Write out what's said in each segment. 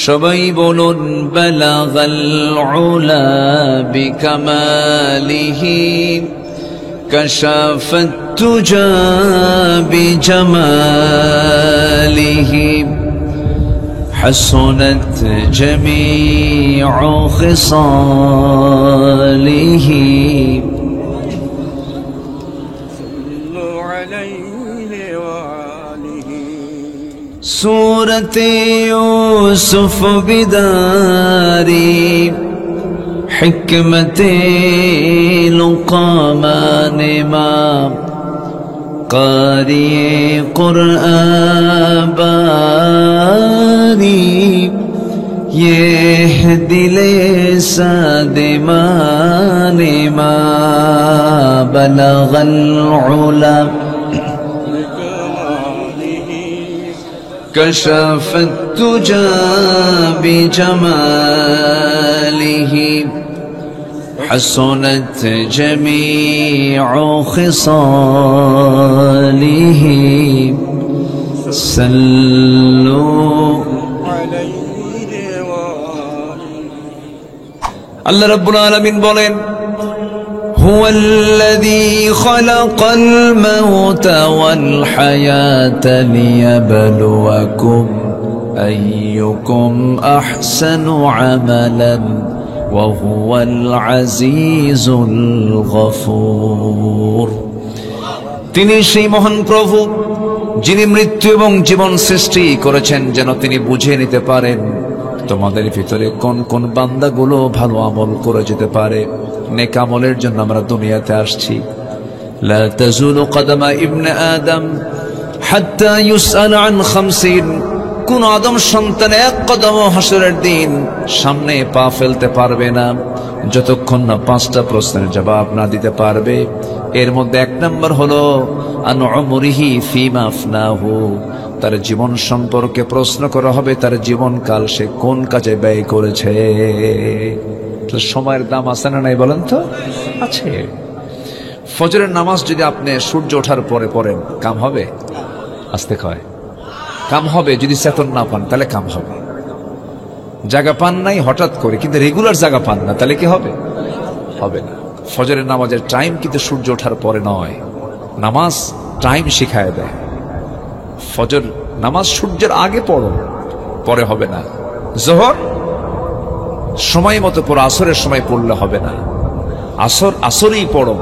সবাই বলুন বালাগাল উলা বিকামালিহি কাশাফাত তুজা বিজামালিহি হাসনাত জামিউ খিসালিহি सूरत यूसुफ बिदारी हिकमत लुक़मान इमाम कारी कुरआन बारी ये है दिले सादिमान इमाम बलगल उला كشف التجى بجماله حسنت جميع خصاله صلوا عليه الله رب العالمين بولين هو الذي خلق الموت والحياة ليبلوكم أيكم أحسن عملا وهو العزيز الغفور তিনি সেই মহান প্রভু যিনি মৃত্যু এবং জীবন সৃষ্টি করেছেন যেন তিনি বুঝে নিতে পারেন তোমাদের ভিতরে কোন কোন বান্দাগুলো ভালো আমল করে যেতে পারে। নেক আমলের জন্য আমরা দুনিয়াতে আসছি। লা তাজুলু কদমা ইবনে আদম হাত্তা ইউসআল আন 50। কোন আদম সন্তান এক কদম হাসরের দিন সামনে পা ফেলতে পারবে না যতক্ষণ না 5টা প্রশ্নের জবাব না দিতে পারবে। এর মধ্যে 1 নম্বর হলো আন উমরিহি ফিমা আফনাহু, তার জীবন সম্পর্কে প্রশ্ন করা হবে, তার জীবনকাল সে কোন কাজে ব্যয় করেছে। সময়ের দাম আছে না নাই বলেন তো? আছে। ফজরের নামাজ যদি আপনি সূর্য ওঠার পরে পড়েন কাম হবে? আসতে কয় কাম হবে। যদি চেতন না পান তাহলে কাম হবে। জায়গা পান নাই হঠাৎ করে, কিন্তু রেগুলার জায়গা পান না, তাহলে কি হবে? হবে না। ফজরের নামাজের টাইম কিন্তু সূর্য ওঠার পরে নয়, নামাজ টাইম শিখায় দেয়। ফজর নামাজ সূর্যের আগে পড়ো, পরে হবে না। জোহর সময় মতো পড়ো, আসরের সময় পড়লে হবে না। আসরেই পড়ো,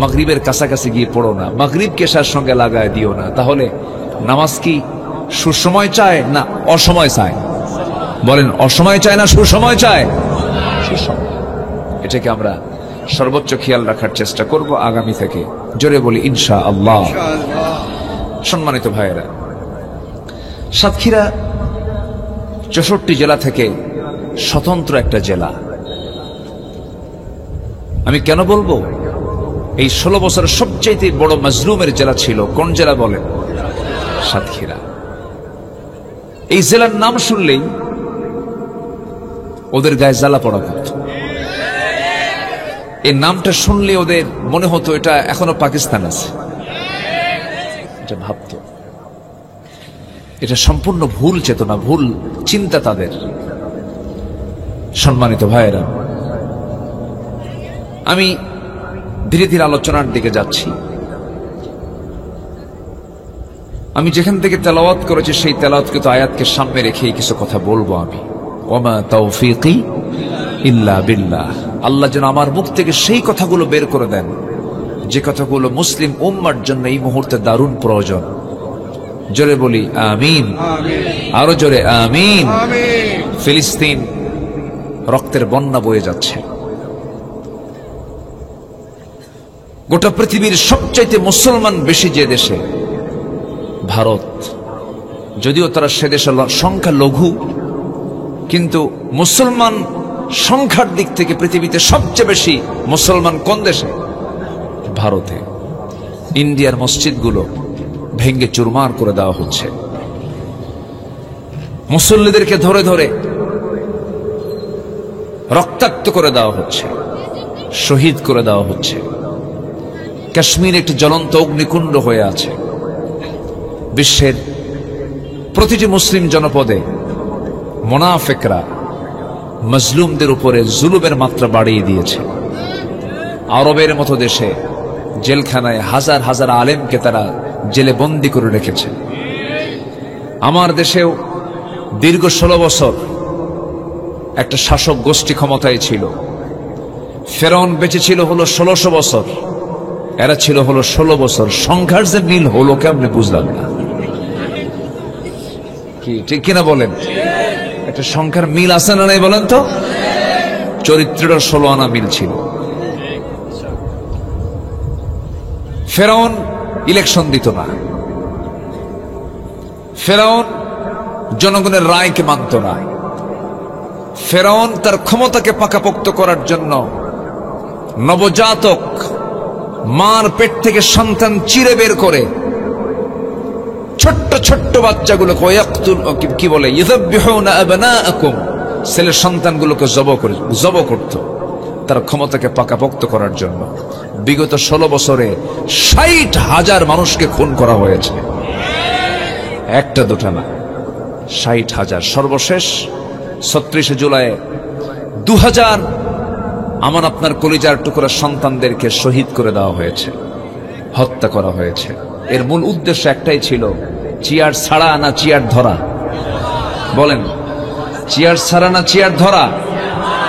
মাগরিবের কাছাকাছি গিয়ে পড়ো না। মাগরিবকে এশার সঙ্গে লাগায় দিও না। তাহলে নামাজ কি সুসময় চায় না অসময় চায়? বলেন, অসময় চায় না সুসময় চায়? সুসময়। এটাকে আমরা সর্বোচ্চ খেয়াল রাখার চেষ্টা করব আগামী থেকে। জোরে বলি ইনশাআল্লাহ। সম্মানিত ভাইয়েরা, সাতক্ষীরা 64 জেলা থেকে স্বতন্ত্র একটা জেলা। আমি কেন বলবো? এই 16 বছরের সবচেয়ে বড় মাজলুমের জেলা ছিল কোন জেলা বলেন? সাতক্ষীরা। এই জেলার নাম শুনলেই ওদের গায়ে জ্বালা পড়া করত। এই নামটা শুনলে ওদের মনে হতো এটা এখনো পাকিস্তান আছে। এটা ভাবত। এটা সম্পূর্ণ ভুল চেতনা, ভুল চিন্তা তাদের। সম্মানিত ভাইয়েরা, আমি ধীরে ধীরে আলোচনার দিকে যাচ্ছি। আমি যেখান থেকে তেলাওয়াত করেছি সেই তেলাওয়াতকৃত আয়াতকে সামনে রেখেই কিছু কথা বলবো আমি। ওমা তাওফীকি ইল্লা বিল্লাহ। আল্লাহ যেন আমার মুখ থেকে সেই কথাগুলো বের করে দেন যে কথাগুলো মুসলিম উম্মার জন্য এই মুহূর্তে দারুণ প্রয়োজন। জোরে বলি আমিন। আরো জোরে আমিন। ফিলিস্তিন রক্তের বন্যা বয়ে যাচ্ছে। গোটা পৃথিবীর সবচাইতে মুসলমান বেশি যে দেশে, ভারত। যদিও তারা সে দেশের সংখ্যা লঘু, কিন্তু মুসলমান সংখ্যার দিক থেকে পৃথিবীতে সবচেয়ে বেশি মুসলমান কোন দেশে? ভারতে। ইন্ডিয়ার মসজিদগুলো ভেঙ্গে চুরমার করে দেওয়া হচ্ছে। মুসল্লিদেরকে ধরে ধরে রক্তাক্ত করে দেওয়া হচ্ছে, শহীদ করে দেওয়া হচ্ছে। কাশ্মীর একটি জ্বলন্ত অগ্নিকুণ্ড হয়ে আছে। বিশ্বের প্রতিটি মুসলিম জনপদে মুনাফিকরা মজলুমদের উপরে জুলুমের মাত্রা বাড়িয়ে দিয়েছে। আরবের মতো দেশে জেলখানায় হাজার হাজার আলেমকে তারা জেলে বন্দী করে রেখেছে। আমার দেশেও দীর্ঘ 16 বছর একটা শাসক গোষ্ঠী ক্ষমতায় ছিল। ফেরাউন বেঁচে ছিল হলো 1600 বছর, এরা ছিল হলো 16 বছর। সংখ্যার যে মিল হলো কেমনে বুঝলাম না, কি ঠিক কিনা বলেন? একটা সংখ্যার মিল আছে না নাই বলেন তো? চরিত্রটা 16 আনা মিল ছিল। ফেরাউন ইলেকশন দিত না, ফেরাউন জনগণের রায়কে মানত না, ফেরাউন তার ক্ষমতাকে পাকাপোক্ত করার জন্য নবজাতক মার পেট থেকে সন্তান চিরে বের করে ছোট্ট ছোট্ট বাচ্চাগুলোকে কি বলে ইযাববিহুনা আবনাআকুম, ছেলে সন্তানগুলোকে জব করত তার ক্ষমতাকে পাকাপোক্ত করার জন্য। বিগত 16 বছরে 60,000 মানুষকে খুন করা হয়েছে, একটা দুটা না, 60,000। সর্বশেষ 36 জুলাই 2000 আমার আপনার কলিজার টুকরা সন্তানদেরকে শহীদ করে দেওয়া হয়েছে, হত্যা করা হয়েছে। এর মূল উদ্দেশ্য একটাই ছিল, চেয়ার ছাড়া না চেয়ার ধরা। বলেন, চেয়ার ছাড়া না চেয়ার ধরা।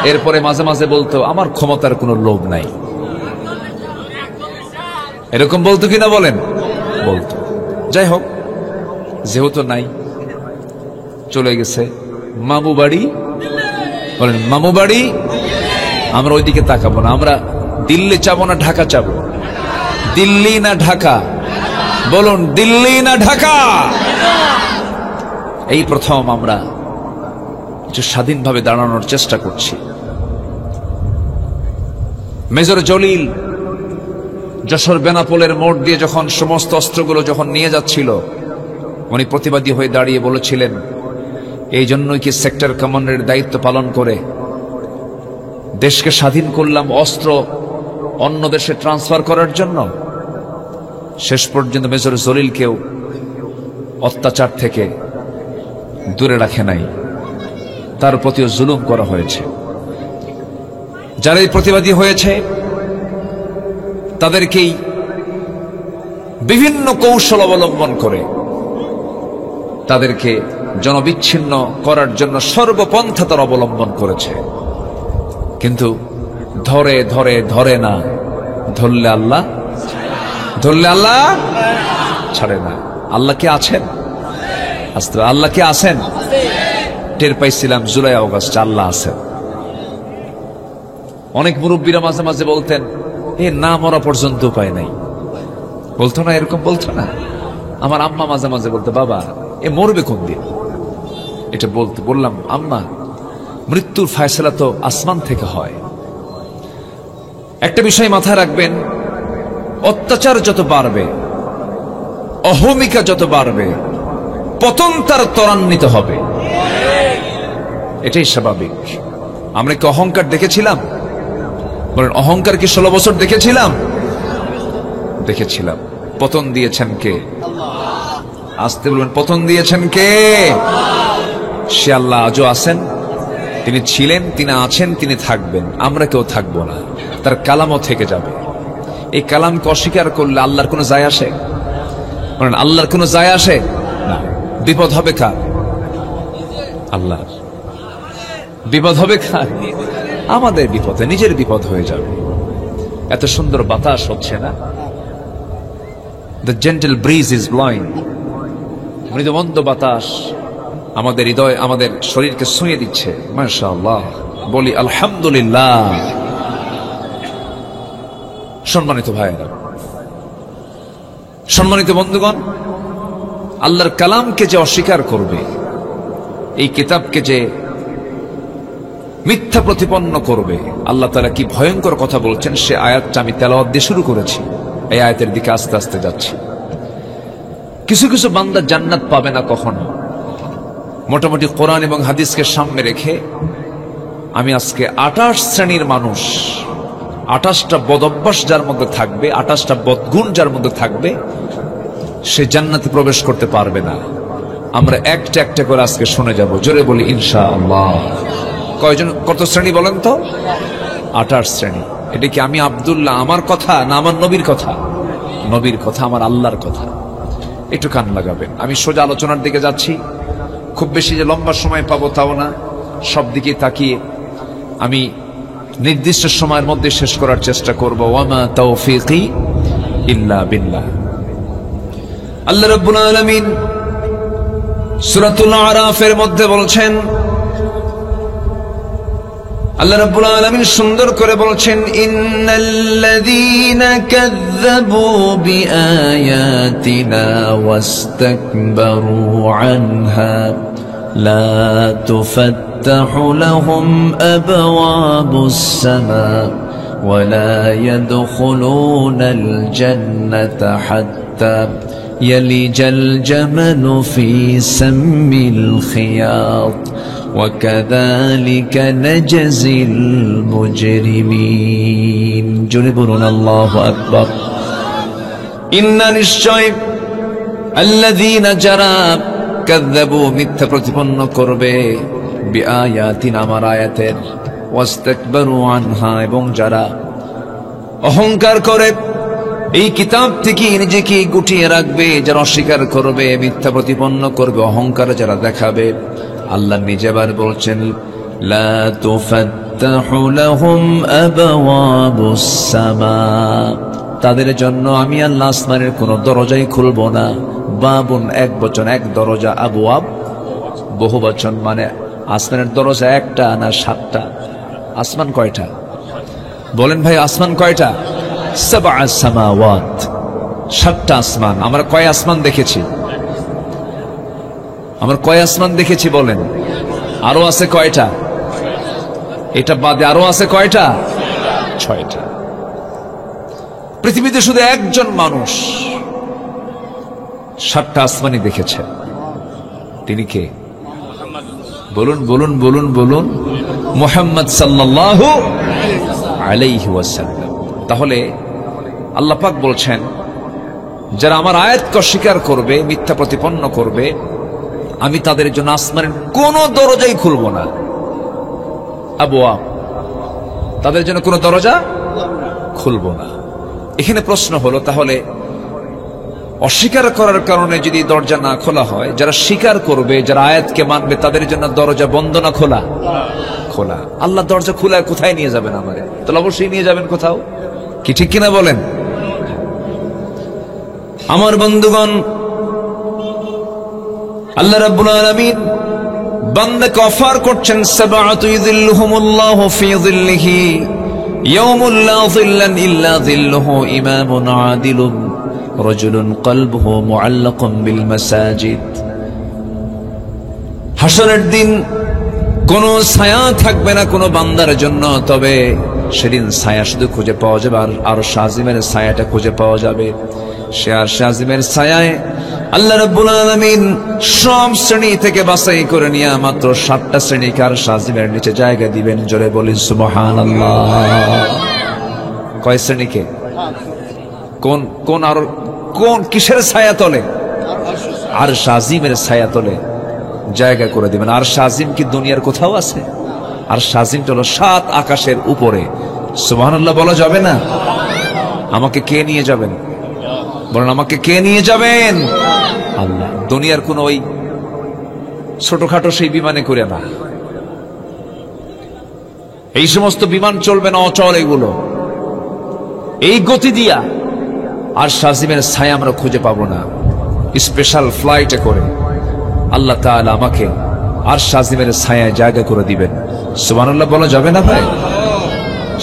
এরপরে মাঝে মাঝে বলতো আমার ক্ষমতার কোনো লোভ নাই, এরকম বলতো কিনা বলেন? বলতো। যাই হোক, যেহেতু নাই, চলে গেছে মামু বাড়ি। বলেন মামু বাড়ি। আমরা ওইদিকে তাকাবো না, আমরা দিল্লি চাবো না ঢাকা চাবো? দিল্লি না ঢাকা? বলুন দিল্লি না ঢাকা? এই প্রথম আমরা একটু স্বাধীনভাবে দাঁড়ানোর চেষ্টা করছি। মেজর জলিল যশোর বেনাপোলের মোড় দিয়ে যখন সমস্ত অস্ত্রগুলো যখন নিয়ে যাচ্ছিল, উনি প্রতিবাদী হয়ে দাঁড়িয়ে বলেছিলেন, এই জন্যই কি সেক্টর কমান্ডারের দায়িত্ব পালন করে দেশকে স্বাধীন করলাম, অস্ত্র অন্য দেশে ট্রান্সফার করার জন্য? শেষ পর্যন্ত মেজর জলিলকেও অত্যাচার থেকে দূরে রাখে নাই, তার প্রতিও জুলুম করা হয়েছে। যারা এই প্রতিবাদী হয়েছে তাদেরকেই বিভিন্ন কৌশল অবলম্বন করে তাদেরকে জনবিচ্ছিন্ন করার জন্য সর্বপন্থা তারা অবলম্বন করেছে। কিন্তু ধরে ধরে ধরে না, ধরলে আল্লাহ ছাড়ে না। আল্লাহ কে আছেন? আল্লাহ কে আছেন? টের পাইছিলাম জুলাই আগস্ট আল্লাহ আছেন। অনেক মুরব্বীরা মাঝে মাঝে বলতেন, এ না মরা পর্যন্ত উপায় নাই। বলতো না? এরকম বলতো না? আমার আম্মা মাঝে মাঝে বলতো, বাবা এ মরবে কোন দিন? এটা বললাম, আম্মা মৃত্যুর ফায়সালা তো আসমান থেকে হয়। একটা বিষয় মাথায় রাখবেন, অত্যাচার যত বাড়বে, অহমিকা যত বাড়বে, পতন তার ত্বরান্বিত হবে, এটাই স্বাভাবিক। আমরা কি অহংকার দেখেছিলাম? বলেন অহংকার কি 16 বছর দেখেছিলাম? দেখেছিলাম। পতন দিয়েছেন কে? আসতে বলবেন, পতন দিয়েছেন কে? সে আল্লাহ আজও আছেন, তিনি ছিলেন, তিনি আছেন, তিনি থাকবেন। আমরা কেউ থাকবো না, তার কালামও থেকে যাবে। এই কালামকে অস্বীকার করলে আল্লাহর কোনো যায় আসে? বলেন আল্লাহর কোনো যায় আসে না। বিপদ হবে কার? আল্লাহর। বিপদ হবে কার? আমাদের বিপদে, নিজের বিপদ হয়ে যাবে। এত সুন্দর বাতাস হচ্ছে না? The gentle breeze is blowing. মৃদুমন্দ বাতাস আমাদের হৃদয়, আমাদের শরীরকে ছুঁয়ে দিচ্ছে। মাশাআল্লাহ, বলি আলহামদুলিল্লাহ। সম্মানিত ভাইয়েরা, সম্মানিত বন্ধুগণ, আল্লাহর কালামকে যে অস্বীকার করবে, এই কিতাবকে যে মিথ্যা প্রতিপন্ন করবে, আল্লাহ তাআলা কি ভয়ঙ্কর কথা বলছেন সে আয়াতটা আমি তেলাওয়াত দিয়ে শুরু করেছি। এই আয়াতের দিকে আস্তে আস্তে যাচ্ছি। কিছু কিছু বান্দা জান্নাত পাবে না কখনো। মোটামুটি কোরআন এবং হাদিসকে সামনে রেখে আমি আজকে 28 শ্রেণীর মানুষ, 28টা বদঅভ্যাস যার মধ্যে থাকবে, 28টা বদগুণ যার মধ্যে থাকবে, সে জান্নাতে প্রবেশ করতে পারবে না। আমরা একটা একটা করে আজকে শুনে যাব। জোরে বলি ইনশাআল্লাহ। কয়জন, কত শ্রেণী বলেন তো? 28 শ্রেণী। এটা কি আমি আব্দুল্লাহ আমার কথা না আমার নবীর কথা? নবীর কথা, আমার আল্লাহর কথা। একটু কান লাগাবেন। আমি সোজা আলোচনার দিকে যাচ্ছি। খুব বেশি যে লম্বা সময় পাবো তাও না, সব দিকে তাকিয়ে আমি নির্দিষ্ট সময়ের মধ্যে শেষ করার চেষ্টা করব। ওয়ামা তাওফীকি ইল্লা বিল্লাহ। আল্লাহ রাব্বুল আলামিন সূরাতুল আরাফের মধ্যে বলছেন, আল্লাহ রাব্বুল আলামিন সুন্দর করে বলছেন, ইন্নাল্লাযীনা কাযযাবু বিআয়াতিনা ওয়াস্তাকবারু আনহা লা তুফাত্তাহু লাহুম আবওয়াবুস সামা ওয়ালা ইয়াদখুলুনাল জান্নাতা হাত্তা ইয়ালিজাল জামালু ফি সাম্মিল খিয়াত وكذلك نجزي المجرمين জোরে বলুন আল্লাহু আকবার। ইন্না নিশ্চয় আল্লাযীনা যারা কাযযাবু মিথ্যা প্রতিপন্ন করবে বিআয়াতিনা আমার আয়াতের ওয়াস্তাকবারু আনহা এবং যারা অহংকার করে এই কিতাব থেকে নিজেকে গুটিয়ে রাখবে, যারা অস্বীকার করবে, মিথ্যা প্রতিপন্ন করবে, অহংকার যারা দেখাবে, আল্লাহ নিজে আবার বলছেন লা তুফাত্তাহু লাহুম আবওয়াবুস সামা, তাদের জন্য আমি আল্লাহ আসমানের কোন দরজাই খুলব না। বাবুন এক বচন, এক দরজা, আবওয়াব বহু বচন, মানে আসমানের দরজা একটা না 7টা? আসমান কয়টা বলেন ভাই? আসমান কয়টা? সাবআ সামাওয়াত, 7টা আসমান। আমরা কয় আসমান দেখেছি? আমরা কয় আসমান দেখেছি বলেন? আরো আছে কয়টা? এটা বাদে আরো আছে কয়টা? 6টা। পৃথিবীতে শুধু একজন মানুষ 7টা আসমানই দেখেছে। তিনি কে? বলুন বলুন বলুন বলুন, মুহাম্মদ সাল্লাল্লাহু আলাইহি ওয়াসাল্লাম। তাহলে আল্লাহ পাক বলছেন, যারা আমার আয়াতকে অস্বীকার করবে, মিথ্যা প্রতিপন্ন করবে, আমি তাদের জন্য আসমানের কোন দরজাই খুলব না। আবওয়াব, তাদের জন্য কোন দরজা খুলব না। এখানে প্রশ্ন হলো, তাহলে অস্বীকার করার কারণে যদি দরজা না খোলা হয়, যারা স্বীকার করবে, যারা আয়াতকে মানবে, তাদের জন্য দরজা বন্ধ না খোলা? খোলা। আল্লাহ দরজা খোলা কোথায় নিয়ে যাবেন আমারে? তাহলে অবশ্যই নিয়ে যাবেন কোথাও, কি ঠিক কিনা বলেন? আমার বন্ধুগণ, আল্লাহ রাব্বুল আলামিন বান্দাকে অফার করছেন, সাবআতু ইযিল্লুহুমুল্লাহু ফি যিল্লিহি ইয়াউমুল লা যিল্লান ইল্লা যিল্লুহু, ইমামুন আদিলুন, রাজুলুন কলবুহু মুআল্লাকুন বিল মাসাজিদ। হাসরের দিন কোন ছায়া থাকবে না কোন বান্দার জন্য, তবে সেদিন ছায়া শুধু খুঁজে পাওয়া যাবে আর আরশ আজিমের ছায়াটা খুঁজে পাওয়া যাবে। সে আরশ আজিমের ছায়ায় আল্লাহ রাব্বুল আলামিন সব শ্রেণী থেকে বাছাই করে নিয়ে মাত্র 7টা শ্রেণীকে আরশ আজিমের নিচে জায়গা দিবেন। জোরে বলি সুবহানাল্লাহ। কয় শ্রেণীকে? কোন কোন আর কোন কিসের ছায়া তলে? আরশ আজিমের ছায়া তলে জায়গা করে দিবেন। আরশ আজিম কি দুনিয়ার কোথাও আছে? আরশ আজিমটা হলো 7 আকাশের উপরে। সুবহানাল্লাহ বলা যাবে না? আমাকে কে নিয়ে যাবেন বলেন? আমাকে কে নিয়ে যাবেন? আল্লাহ। দুনিয়ার কোন ওই ছোটখাটো সেই বিমানে করে না, এই সমস্ত বিমান চলবে না, অচল এগুলো। এই গতি দিয়া আর শাজিমের ছায়া আমরা খুঁজে পাবো না। স্পেশাল ফ্লাইটে করে আল্লাহ তাআলা আমাকে আর শাজিমের ছায়ায় জায়গা করে দিবেন। সুবহানাল্লাহ বলা যাবে না ভাই?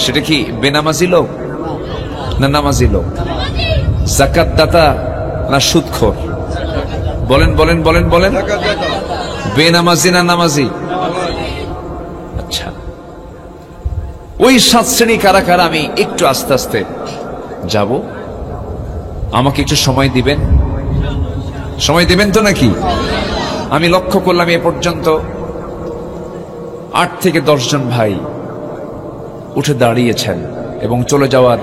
সেটা কি বেনামাজি লোক না নামাজি লোক? যাকাত দাতা না সুদখোর? বলেন বলেন বলেন বলেন। বেনামাজি না নামাজি? আচ্ছা, ওই 7 শ্রেণী কারা কারা আমি একটু আস্তে আস্তে যাব, আমাকে একটু সময় দিবেন। সময় দিবেন তো নাকি? আমি লক্ষ্য করলাম এ পর্যন্ত 8 থেকে 10 জন ভাই উঠে দাঁড়িয়েছেন এবং চলে যাওয়ার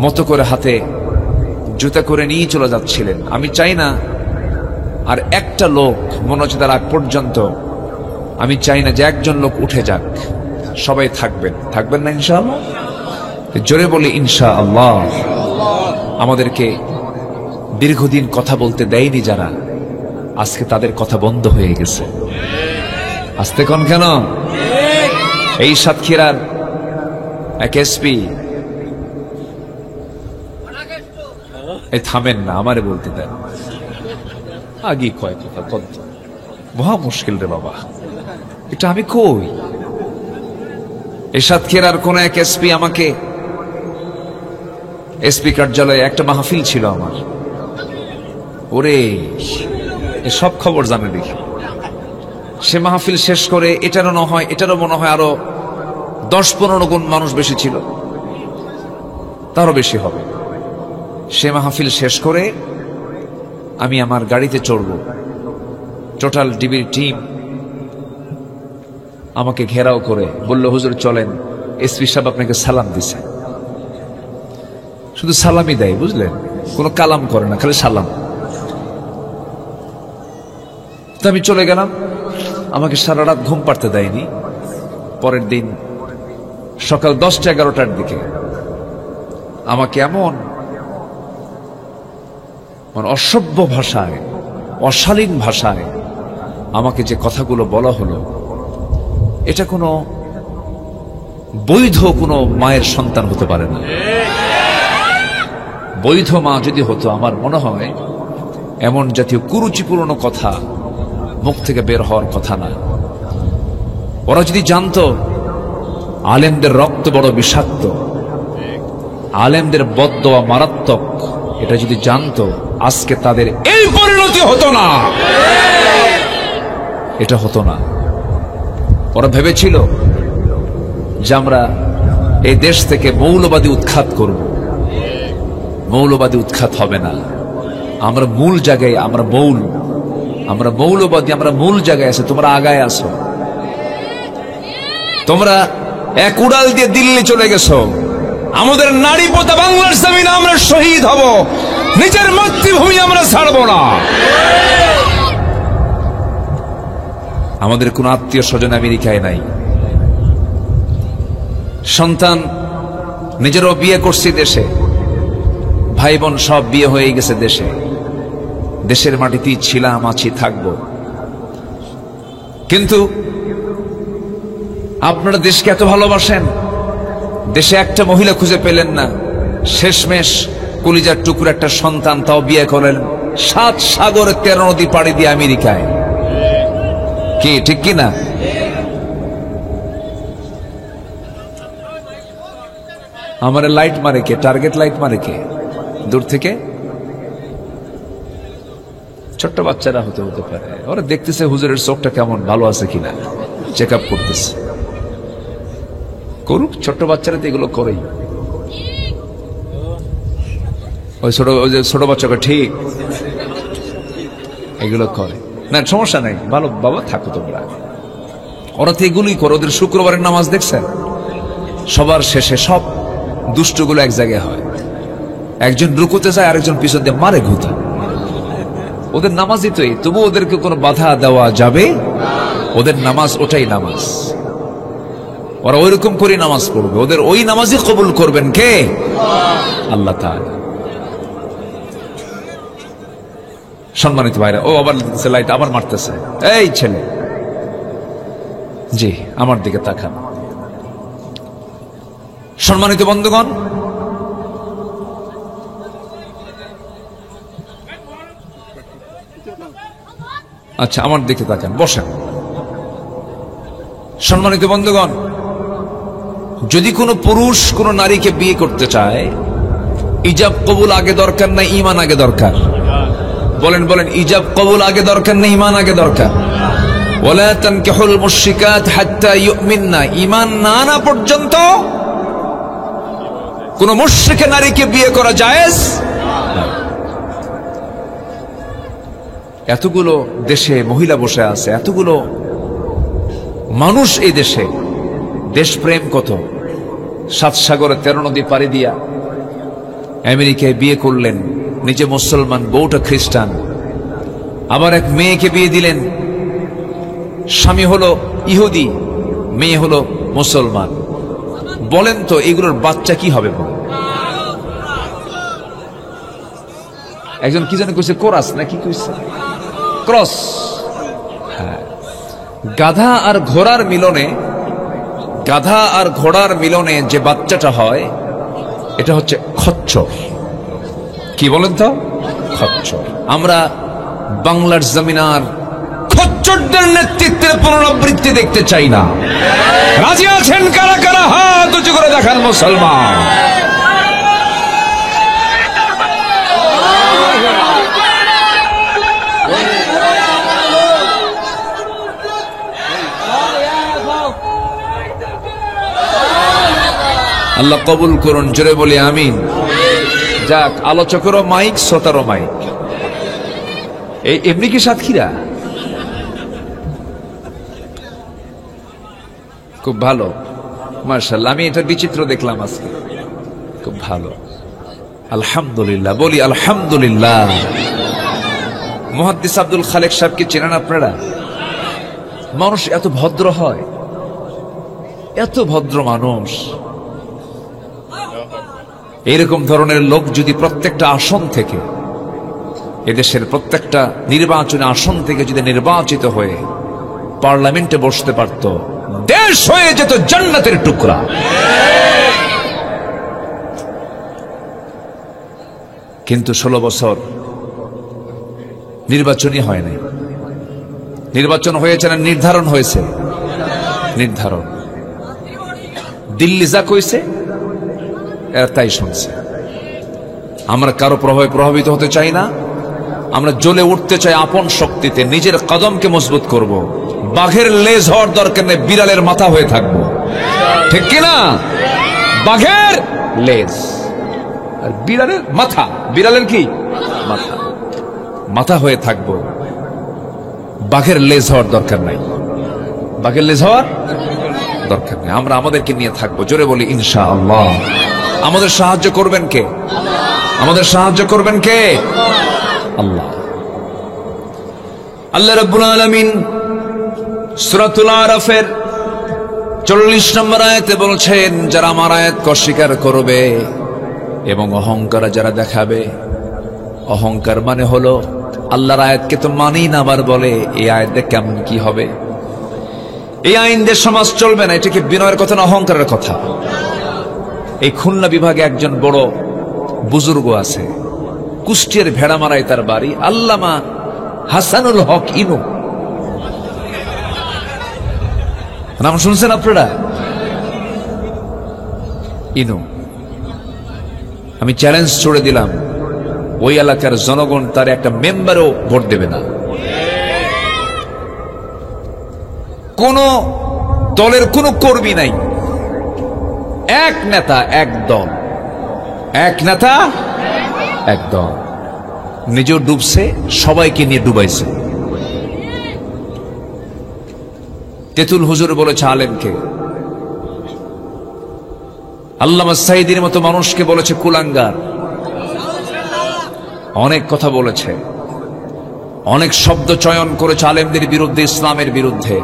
মতো করে হাতে জুতা করে নিয়ে চলে যাচ্ছিলেন। আমি চাই না আর একটা লোক মনোচিতার আগ পর্যন্ত আমি চাই না যে একজন লোক উঠে যাক, সবাই থাকবেন না ইনশাআল্লাহ? জোরে বলি ইনশাআল্লাহ। আমাদেরকে দীর্ঘদিন কথা বলতে দেয়নি যারা, আজকে তাদের কথা বন্ধ হয়ে গেছে। আসতে কোন কেন? এই সাতক্ষীরার এক এসপি, এই থামেন না, আমারে বলতে দেন, আগে কয় কথা কত মহা মুশকিল রে বাবা, এটা আমি কই? এই সাতক্ষীরার কোন এক এসপি আমাকে, এসপি কার্যালয়ে একটা মাহফিল ছিল আমার, ওরে সব খবর জানে দেখি। সে মাহফিল শেষ করে এটারও মনে হয় আরো 10-15 গুণ মানুষ বেশি ছিল, তারও বেশি হবে। সে মাহফিল শেষ করে আমি আমার গাড়িতে চড়ব, টোটাল ডিবির টিম আমাকে ঘেরাও করে বলল, হুজুর চলেন, এসপি সাহেব আপনাকে সালাম দিছে। শুধু সালামই দেয়, বুঝলেন, কোনো কালাম করে না, খালি সালাম। তো আমি চলে গেলাম, আমাকে সারা রাত ঘুম পাড়তে দেয়নি। পরের দিন সকাল 10টা-11টার দিকে আমাকে এমন অসভ্য ভাষায়, অশালীন ভাষায় আমাকে যে কথাগুলো বলা হলো, এটা কোনো বৈধ কোনো মায়ের সন্তান হতে পারে না। বৈধ মা যদি হতো, আমার মনে হয় এমন জাতীয় কুরুচিপূর্ণ কথা মুখ থেকে বের হওয়ার কথা না। ওরা যদি জানতো আলেমদের রক্ত বড় বিষাক্ত, আলেমদের বদদোয়া মারাত্মক, এটা যদি জানতো, আজকে তাদের এই পরিণতি হতো না, এটা হতো না। ওরা ভেবেছিল যে আমরা এই দেশ থেকে মৌলবাদী উৎখাত করব। মৌলবাদী উৎখাত হবে না, আমরা মূল জায়গায়, আমরা মৌলবাদী, আমরা মূল জায়গায় আছি, তোমরা আগায় আসো। তোমরা এক উড়াল দিয়ে দিল্লি চলে গেছো, আমাদের নারী পোতা বাংলার জমিনে আমরা শহীদ হব, নিজের মাতৃভূমি আমরা ছাড়বো না। আমাদের কোন আত্মীয় স্বজন আমেরিকায় নাই, সন্তান নিজেরও বিয়ে করছি দেশে, ভাই বোন সব বিয়ে হয়ে গেছে দেশে। দেশের মাটিতেই ছিলাম, আছি, থাকবো। কিন্তু আপনারা দেশকে এত ভালোবাসেন, দেশে একটা মহিলা খুঁজে পেলেন না, শেষমেশ কলিজার টুকরো একটা সন্তান, তাও বিয়ে করেন 7 সাগর 13 নদী পাড়ি দিয়ে আমেরিকায়। কি ঠিক কি না? আমার লাইট মারে কে? টার্গেট লাইট মারে কে? দূর থেকে ছোট্ট বাচ্চারা হতে পারে, ওরা দেখতেছে হুজুরের চোখটা কেমন, ভালো আছে কিনা, চেক আপ করতেছে। করুক, ছোট্ট বাচ্চারা তো এগুলো করেই। ওই ছোট বাচ্চাকে ঠিক এগুলো করে না, সমস্যা নাই, ভালো বাবা, থাকো তোমরা। ওরা তো এগুলোই করে। ওদের শুক্রবারের নামাজ দেখছেন, সবার শেষে সব দুষ্টগুলো এক জায়গায় হয়, একজন রুকুতে যায়, আরেকজন পিছন দিয়ে মারে ঘুতা। ওদের নামাজই তো এই, তবু ওদেরকে কোনো বাধা দেওয়া যাবে? ওদের নামাজ ওটাই নামাজ, ওরা ওইরকম করে নামাজ পড়বে, ওদের ওই নামাজই কবুল করবেন কে? আল্লাহ তাআলা। সম্মানিত ভাইরা, ও আবার লাইট আবার মারতেছে, এই ছেলে, জি আমার দিকে তাকান। সম্মানিত বন্ধুগণ, আচ্ছা আমার দিকে তাকান, বসেন। সম্মানিত বন্ধুগণ, যদি কোনো পুরুষ কোনো নারীকে বিয়ে করতে চায়, ইজাব কবুল আগে দরকার না ঈমান আগে দরকার? বলেন বলেন, ইজাব কবুল আগে দরকার না ঈমান আগে দরকার? ওয়ালা তানকিহুল মুশরিকাত হাত্তা ইউমিননা, ঈমান না আনা পর্যন্ত কোন মুশরিকা নারীকে বিয়ে করা জায়েজ? এতগুলো দেশে মহিলা বসে আছে, এতগুলো মানুষ এই দেশে, দেশপ্রেম কত, 7 সাগরে 13 নদী পাড়ি দিয়া আমেরিকায় বিয়ে করলেন, নিজে মুসলমান, বউটা খ্রিস্টান। আবার এক মেয়েকে বিয়ে দিলেন, স্বামী হলো ইহুদি, মেয়ে হলো মুসলমান। বলেন তো এগুলোর বাচ্চা কি হবে? একজন কি জানি কইছে কোরাস না কি কইছে, ক্রস। হ্যাঁ, গাধা আর ঘোড়ার মিলনে, গাধা আর ঘোড়ার মিলনে যে বাচ্চাটা হয় এটা হচ্ছে খচ্চর। কি বলেন তো? খচ্চর। আমরা বাংলার জমিনার খচ্চরদের নেতৃত্বের পুনরাবৃত্তি দেখতে চাই না। রাজি আছেন কারা কারা? হাত উঁচু করে দেখান মুসলমান। আল্লাহ কবুল করুন, জোরে বলি আমিন। যাক, আলোচকেরও মাইক, শ্রোতারও মাইক। এই এমনি কি সাতক্ষীরা? খুব ভালো, মাশাআল্লাহ। আমি এটা বিচিত্র দেখলাম আজকে, খুব ভালো। আলহামদুলিল্লাহ, বলি আলহামদুলিল্লাহ। মুহাদ্দিস আব্দুল খালেক সাহেবকে চেনেন আপনারা? মানুষ এত ভদ্র হয়, এত ভদ্র মানুষ। এরকম ধরনের লোক যদি প্রত্যেকটা আসন থেকে, এদেশের প্রত্যেকটা নির্বাচনী আসন থেকে যদি নির্বাচিত হয়ে পার্লামেন্টে বসতে পারত, দেশ হয়ে যেত জান্নাতের টুকরা। কিন্তু 16 বছর নির্বাচনই হয় নাই। নির্বাচন হয়েছে না নির্ধারণ হয়েছে? নির্ধারণ। দিল্লি যা কইছে এরা তাই শুনছে। আমরা কারো প্রভাবে প্রভাবিত হতে চাই না। আমরা জ্বলে উঠতে চাই আপন শক্তিতে, নিজের কদমকে মজবুত করব। বাঘের লেজ হওয়ার দরকার নেই, বিড়ালের মাথা হয়ে থাকবো, ঠিক কিনা? বাঘের লেজ আর বিড়ালের মাথা, বিড়ালের কি মাথা, মাথা হয়ে থাকবো। বাঘের লেজ হওয়ার দরকার নাই, বাঘের লেজ হওয়ার দরকার নেই। আমরা আমাদেরকে নিয়ে থাকবো, জোরে বলি ইনশাআল্লাহ। আমাদের সাহায্য করবেন কে? আমাদের সাহায্য করবেন কে? আল্লাহ। আল্লাহ রাব্বুল আলামিন সূরাতুল আরাফের 40 নম্বর আয়াতে বলছেন, যারা আমার আয়াতকে অস্বীকার করবে এবং অহংকার যারা দেখাবে। অহংকার মানে হলো আল্লাহর আয়াতকে তো মানি না, আবার বলে এই আয়াতে কেমন কি হবে, এই আইন দিয়ে সমাজ চলবে না। এটা কি বিনয়ের কথা না অহংকারের কথা? এই খুলনা বিভাগে একজন বড় বুজুর্গ আছে, কুষ্টিয়ার ভেড়ামারায় তার বাড়ি, আল্লামা হাসানুল হক ইনু। নাম শুনছেন আপনারা? ইনু। আমি চ্যালেঞ্জ ছড়ে দিলাম, ওই এলাকার জনগণ তার একটা মেম্বারও ভোট দেবে না। কোন দলের কোন কর্মী নাই, এক নেতা এক দল, এক নেতা এক দল। নিজেও ডুবছে, সবাইকে নিয়ে ডুবাইছে। তেতুল হুজুর বলেছে আলেমকে, আল্লামা সাইদির মতো মানুষকে বলেছে কুলাঙ্গার। অনেক কথা বলেছে, অনেক শব্দ চয়ন করেছে আলেমদের বিরুদ্ধে, ইসলামের বিরুদ্ধে।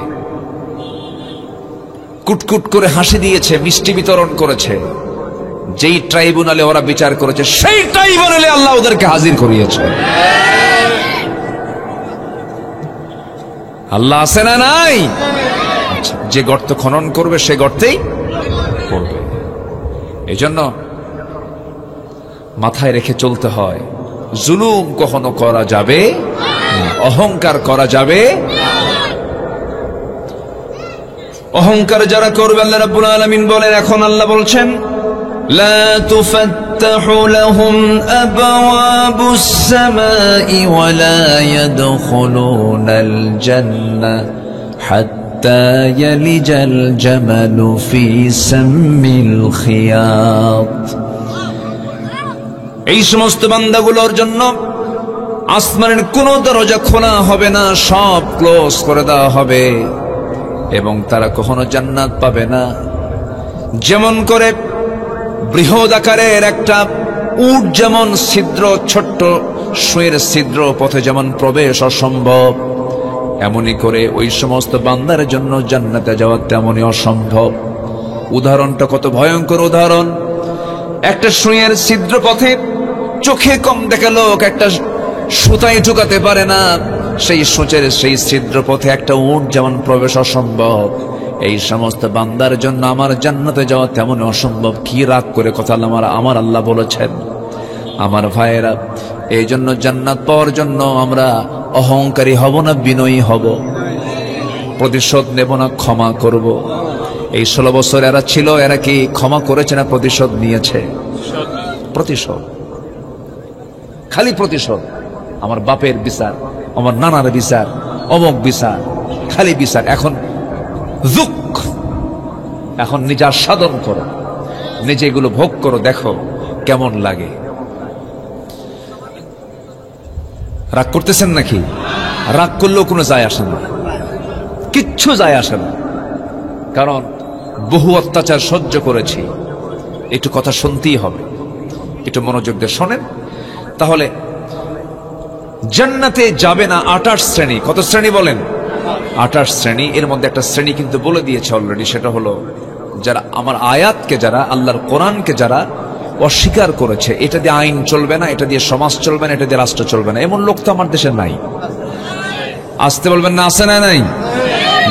কুটকুট করে হাসি দিয়েছে, মিষ্টি বিতরণ করেছে। যেই ট্রাইব্যুনালে ওরা বিচার করেছে, সেই ট্রাইব্যুনালে আল্লাহ ওদেরকে হাজির করিয়েছে। আল্লাহ আছে না নাই? যে গর্ত খনন করবে সে গর্তেই পড়বে। এই জন্য মাথায় রেখে চলতে হয়, জুলুম কখনো করা যাবে না, অহংকার করা যাবে। অহংকার যারা করবে, আল্লাহ রাব্বুল আলামিন বলেন, এখন আল্লাহ বলছেন, লা তুফাত্তাহু লাহুম আবওয়াবুস সামাই ওয়া লা ইয়াদখুলুনাল জান্নাহ হাত্তা ইয়ালিজাল জামালু ফি সাম্মিল খিয়াত। এই সমস্ত বান্দাগুলোর জন্য আসমানের কোন দরজা খোলা হবে না, সব ক্লোজ করে দেওয়া হবে এবং তারা কখনো জান্নাত পাবে না। যেমন করে বৃহৎ আকারের একটা উট যেমন ছিদ্র, ছোট্ট সুঁয়ের ছিদ্র পথে যেমন প্রবেশ অসম্ভব, এমনি করে ওই সমস্ত বান্দার জন্য জান্নাতে যাওয়া তেমনই অসম্ভব। উদাহরণটা কত ভয়ঙ্কর উদাহরণ! একটা সুঁয়ের ছিদ্র পথে চোখে কম দেখা লোক একটা সুতাই ঢুকাতে পারে না, সেই সূচের সেই ছিদ্র পথে একটা উট যেমন প্রবেশ অসম্ভব, এই সমস্ত বান্দার জন্য আমার জান্নাতে যাওয়া তেমন অসম্ভব। কি রাগ করে কথা আমার আল্লাহ বলেছেন। আমার ভাইয়েরা, এই জন্য জান্নাত পাওয়ার জন্য আমরা অহংকারী হব না, বিনয়ী হব। প্রতিশোধ নেব না, ক্ষমা করব। এই 16 বছর এরা ছিল, এরা কি ক্ষমা করেছে না প্রতিশোধ নিয়েছে? প্রতিশোধ, খালি প্রতিশোধ। আমার বাপের বিচার, আমার নানার বিচার, অমক বিচার, খালি বিচার। এখন দুঃখ, এখন নিজে আস্বাদন করো, নিজে এগুলো ভোগ করো, দেখো কেমন লাগে। রাগ করতেছেন নাকি? রাগ করলেও কোনো যায় আসে না, কিচ্ছু যায় আসে না, কারণ বহু অত্যাচার সহ্য করেছি। একটু কথা শুনতেই হবে, একটু মনোযোগ দিয়ে শোনেন। তাহলে জান্নাতে যাবে না 28 শ্রেণী। কত শ্রেণী বলেন? 28 শ্রেণী। এর মধ্যে একটা শ্রেণী কিন্তু বলে দিয়েছে অলরেডি, সেটা হলো যারা আমার আয়াতকে, যারা আল্লাহর কোরআনকে যারা অস্বীকার করেছে। এটা দিয়ে আইন চলবে না, এটা দিয়ে সমাজ চলবে না, এটা দিয়ে রাষ্ট্র চলবে না, এমন লোক তো আমার দেশে নাই। আসতে বলবেন না, আছে না? নাই।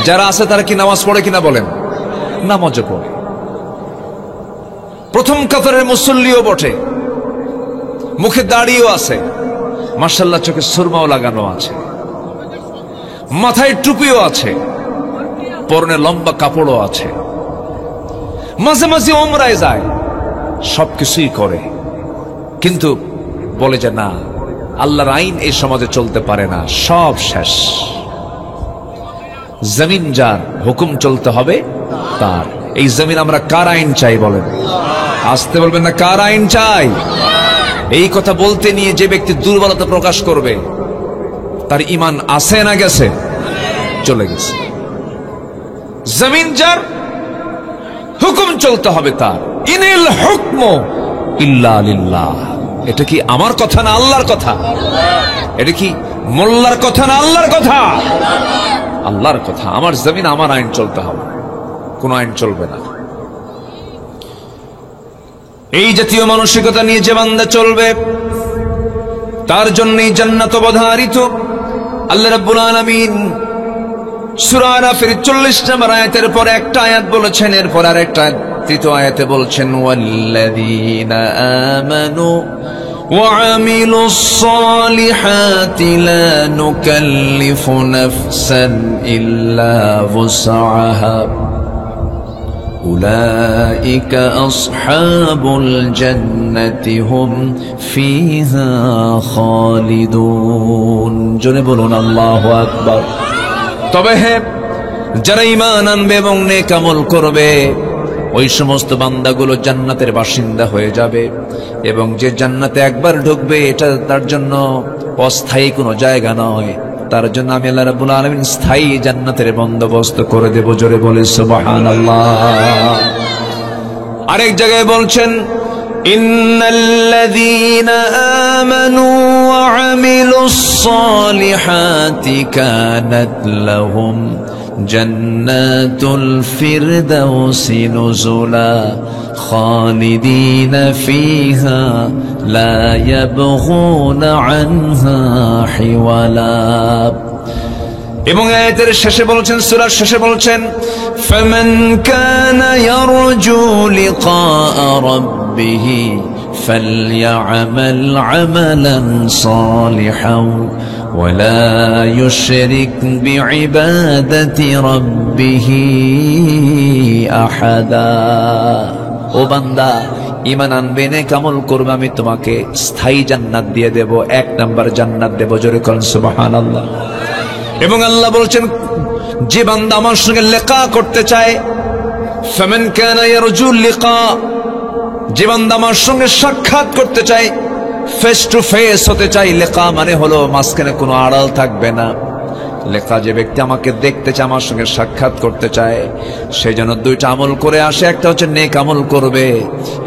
যারা আছে তারা কি নামাজ পড়ে কিনা বলেন? নামাজও পড়ে, প্রথম কাতারের মুসল্লিও বটে, মুখে দাড়িও আছে, মাশাআল্লাহ চোখে সুরমাও লাগানো আছে, মাথায় টুপিও আছে, পরনে লম্বা কাপড়ও আছে, মাঝে মাঝে ওমরায় যায়, সবকিছুই করে। কিন্তু বলে যে না, আল্লাহর আইন এই সমাজে চলতে পারে না, সব শেষ। জমিন যার, হুকুম চলতে হবে তার। এই জমিন আমরা কার আইন চাই বলেন? আসতে বলবেন না, কার আইন চাই? এই কথা বলতে নিয়ে যে ব্যক্তি দুর্বলতা প্রকাশ করবে, তার ঈমান আছে না গেছে? চলে গেছে। জমিন যার, হুকুম চলতে হবে তার। ইনিল হুকমু ইল্লা লিল্লাহ। এটা কি আমার কথা না আল্লাহর কথা? এটা কি মোল্লার কথা না আল্লাহর কথা? আল্লাহর কথা। আমার জমিন, আমার আইন চলতে হবে, কোন আইন চলবে না। এই জাতীয় মানসিকতা নিয়ে যে বান্দা চলবে, তার জন্যই জান্নাত অবধারিত। আল্লাহ রাব্বুল আলামিন সূরা আরাফের 40 নম্বর আয়াতের পরে একটা আয়াত বলেছেন, এরপর আরেকটা তৃতীয় আয়াতে বলছেন, ওয়াল্লাযীনা আমানু ওয়া আমিলুস সালিহাতি লা নুকাল্লিফু নাফসান ইল্লা ওয়াসআহা উলাইকা আসহাবুল জান্নাতি হুম ফিহা খালিদুন। জোরে বলুন আল্লাহু আকবার। তবে হে, যারা ঈমান আনবে এবং নেক আমল করবে, ওই সমস্ত বান্দাগুলো জান্নাতের বাসিন্দা হয়ে যাবে। এবং যে জান্নাতে একবার ঢুকবে, এটা তার জন্য অস্থায়ী কোনো জায়গা নয়, তার জন্য আমি আল্লাহ রাব্বুল আলামিন স্থায়ী জান্নাতের বন্দোবস্ত করে দেব। জোরে বলে সুবহানাল্লাহ। আরেক জায়গায় বলছেন, ইন্নাল্লাযীনা আমানু ওয়া আমিলুস সালিহাতি কানাত লাহুম জান্নাতুল ফিরদাউসি নুজুলা খালিদিনা ফিহা লা ইয়াবগুনা আনহা হিওয়ালা। এবং আয়াতের শেষে বলছেন, সূরার শেষে বলছেন, ফামান কানা ইয়ারজু লিকা রাব্বিহি ফালইআমাল আমালান সালিহান ওয়ালা ইউশরিক বিইবাদাতি রাব্বিহি আহাদা। ও বান্দা, ঈমান আনবে, নেক আমল করবে, আমি তোমাকে স্থায়ী জান্নাত দিয়ে দেব, 1 নাম্বার জান্নাত দেব। জোরে বলুন সুবহানাল্লাহ। এবং আল্লাহ বলছেন, যে বান্দা আমার সঙ্গে লিকা করতে চায়, ফামান কানা ইয়ারজু লিকা, যে বান্দা আমার সঙ্গে সাক্ষাৎ করতে চায়, ফেস টু ফেস হতে চায়। লিকা মানে হলো মাঝখানে কোনো আড়াল থাকবে না, লেখা যে ব্যক্তি আমাকে দেখতে চায়, আমার সঙ্গে সাক্ষাৎ করতে চায়, সে যেন দুইটা আমল করে আসে। একটা হচ্ছে নেক আমল করবে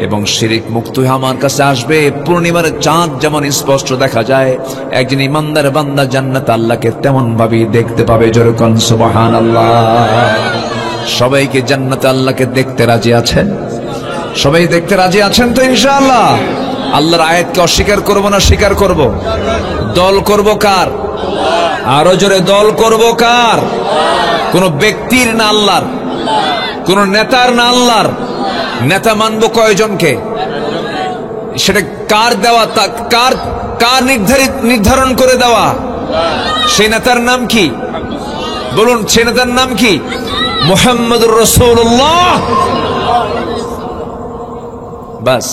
এবং শিরিক মুক্ত হয়ে আমার কাছে আসবে। পূর্ণিমার চাঁদ যেমন স্পষ্ট দেখা যায়, একজন ইমানদার বান্দা জান্নাতে আল্লাহকে তেমন ভাবেই দেখতে পাবে। জোরে কোন সুবহানাল্লাহ। সবাইকে জান্নাতে আল্লাহকে দেখতে রাজি আছেন? সবাই দেখতে রাজি আছেন তো ইনশাআল্লাহ? আল্লাহর আয়াতকে অস্বীকার করব না স্বীকার করব? দল করব কার? আরো জোরে, দল করব কার? কোন ব্যক্তির না আল্লাহর? কোন নেতার না আল্লাহর? নেতা মানব কয়জনকে? সেটা কার দেওয়া? কার নির্ধারণ করে দেওয়া? সেই নেতার নাম কি? বলুন, সেই নেতার নাম কি? মুহাম্মদুর রাসূলুল্লাহ। বাস,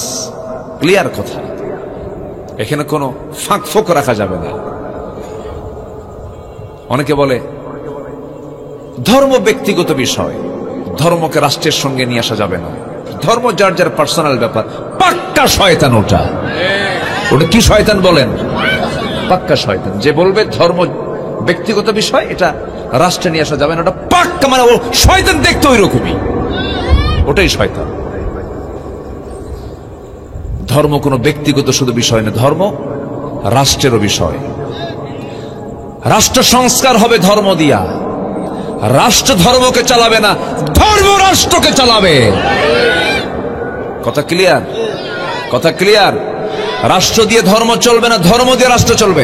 ক্লিয়ার কথা। এখানে কোনো ফাঁক ফোক রাখা যাবে না। অনেকে বলে ধর্ম ব্যক্তিগত বিষয়, ধর্মকে রাষ্ট্রের সঙ্গে নিয়ে আসা যাবে না। ধর্ম যার যার পার্সোনাল ব্যাপার। পাক্কা শয়তান ওটা। ওটা কি শয়তান বলেন? পাক্কা শয়তান। যে বলবে ধর্ম ব্যক্তিগত বিষয়, এটা রাষ্ট্রে নিয়ে আসা যাবে না, ওটা পাক্কা, মানে ও শয়তান, দেখতে ওই রকমই, ওটাই শয়তান। ধর্ম কোনো ব্যক্তিগত শুধু বিষয় না, ধর্ম রাষ্ট্রেরও বিষয়। রাষ্ট্র সংস্কার হবে ধর্ম দিয়া। রাষ্ট্র ধর্মকে চালাবে না, ধর্ম রাষ্ট্রকে চালাবে। কথা ক্লিয়ার? কথা ক্লিয়ার? রাষ্ট্র দিয়ে ধর্ম চলবে না, ধর্ম দিয়ে রাষ্ট্র চলবে।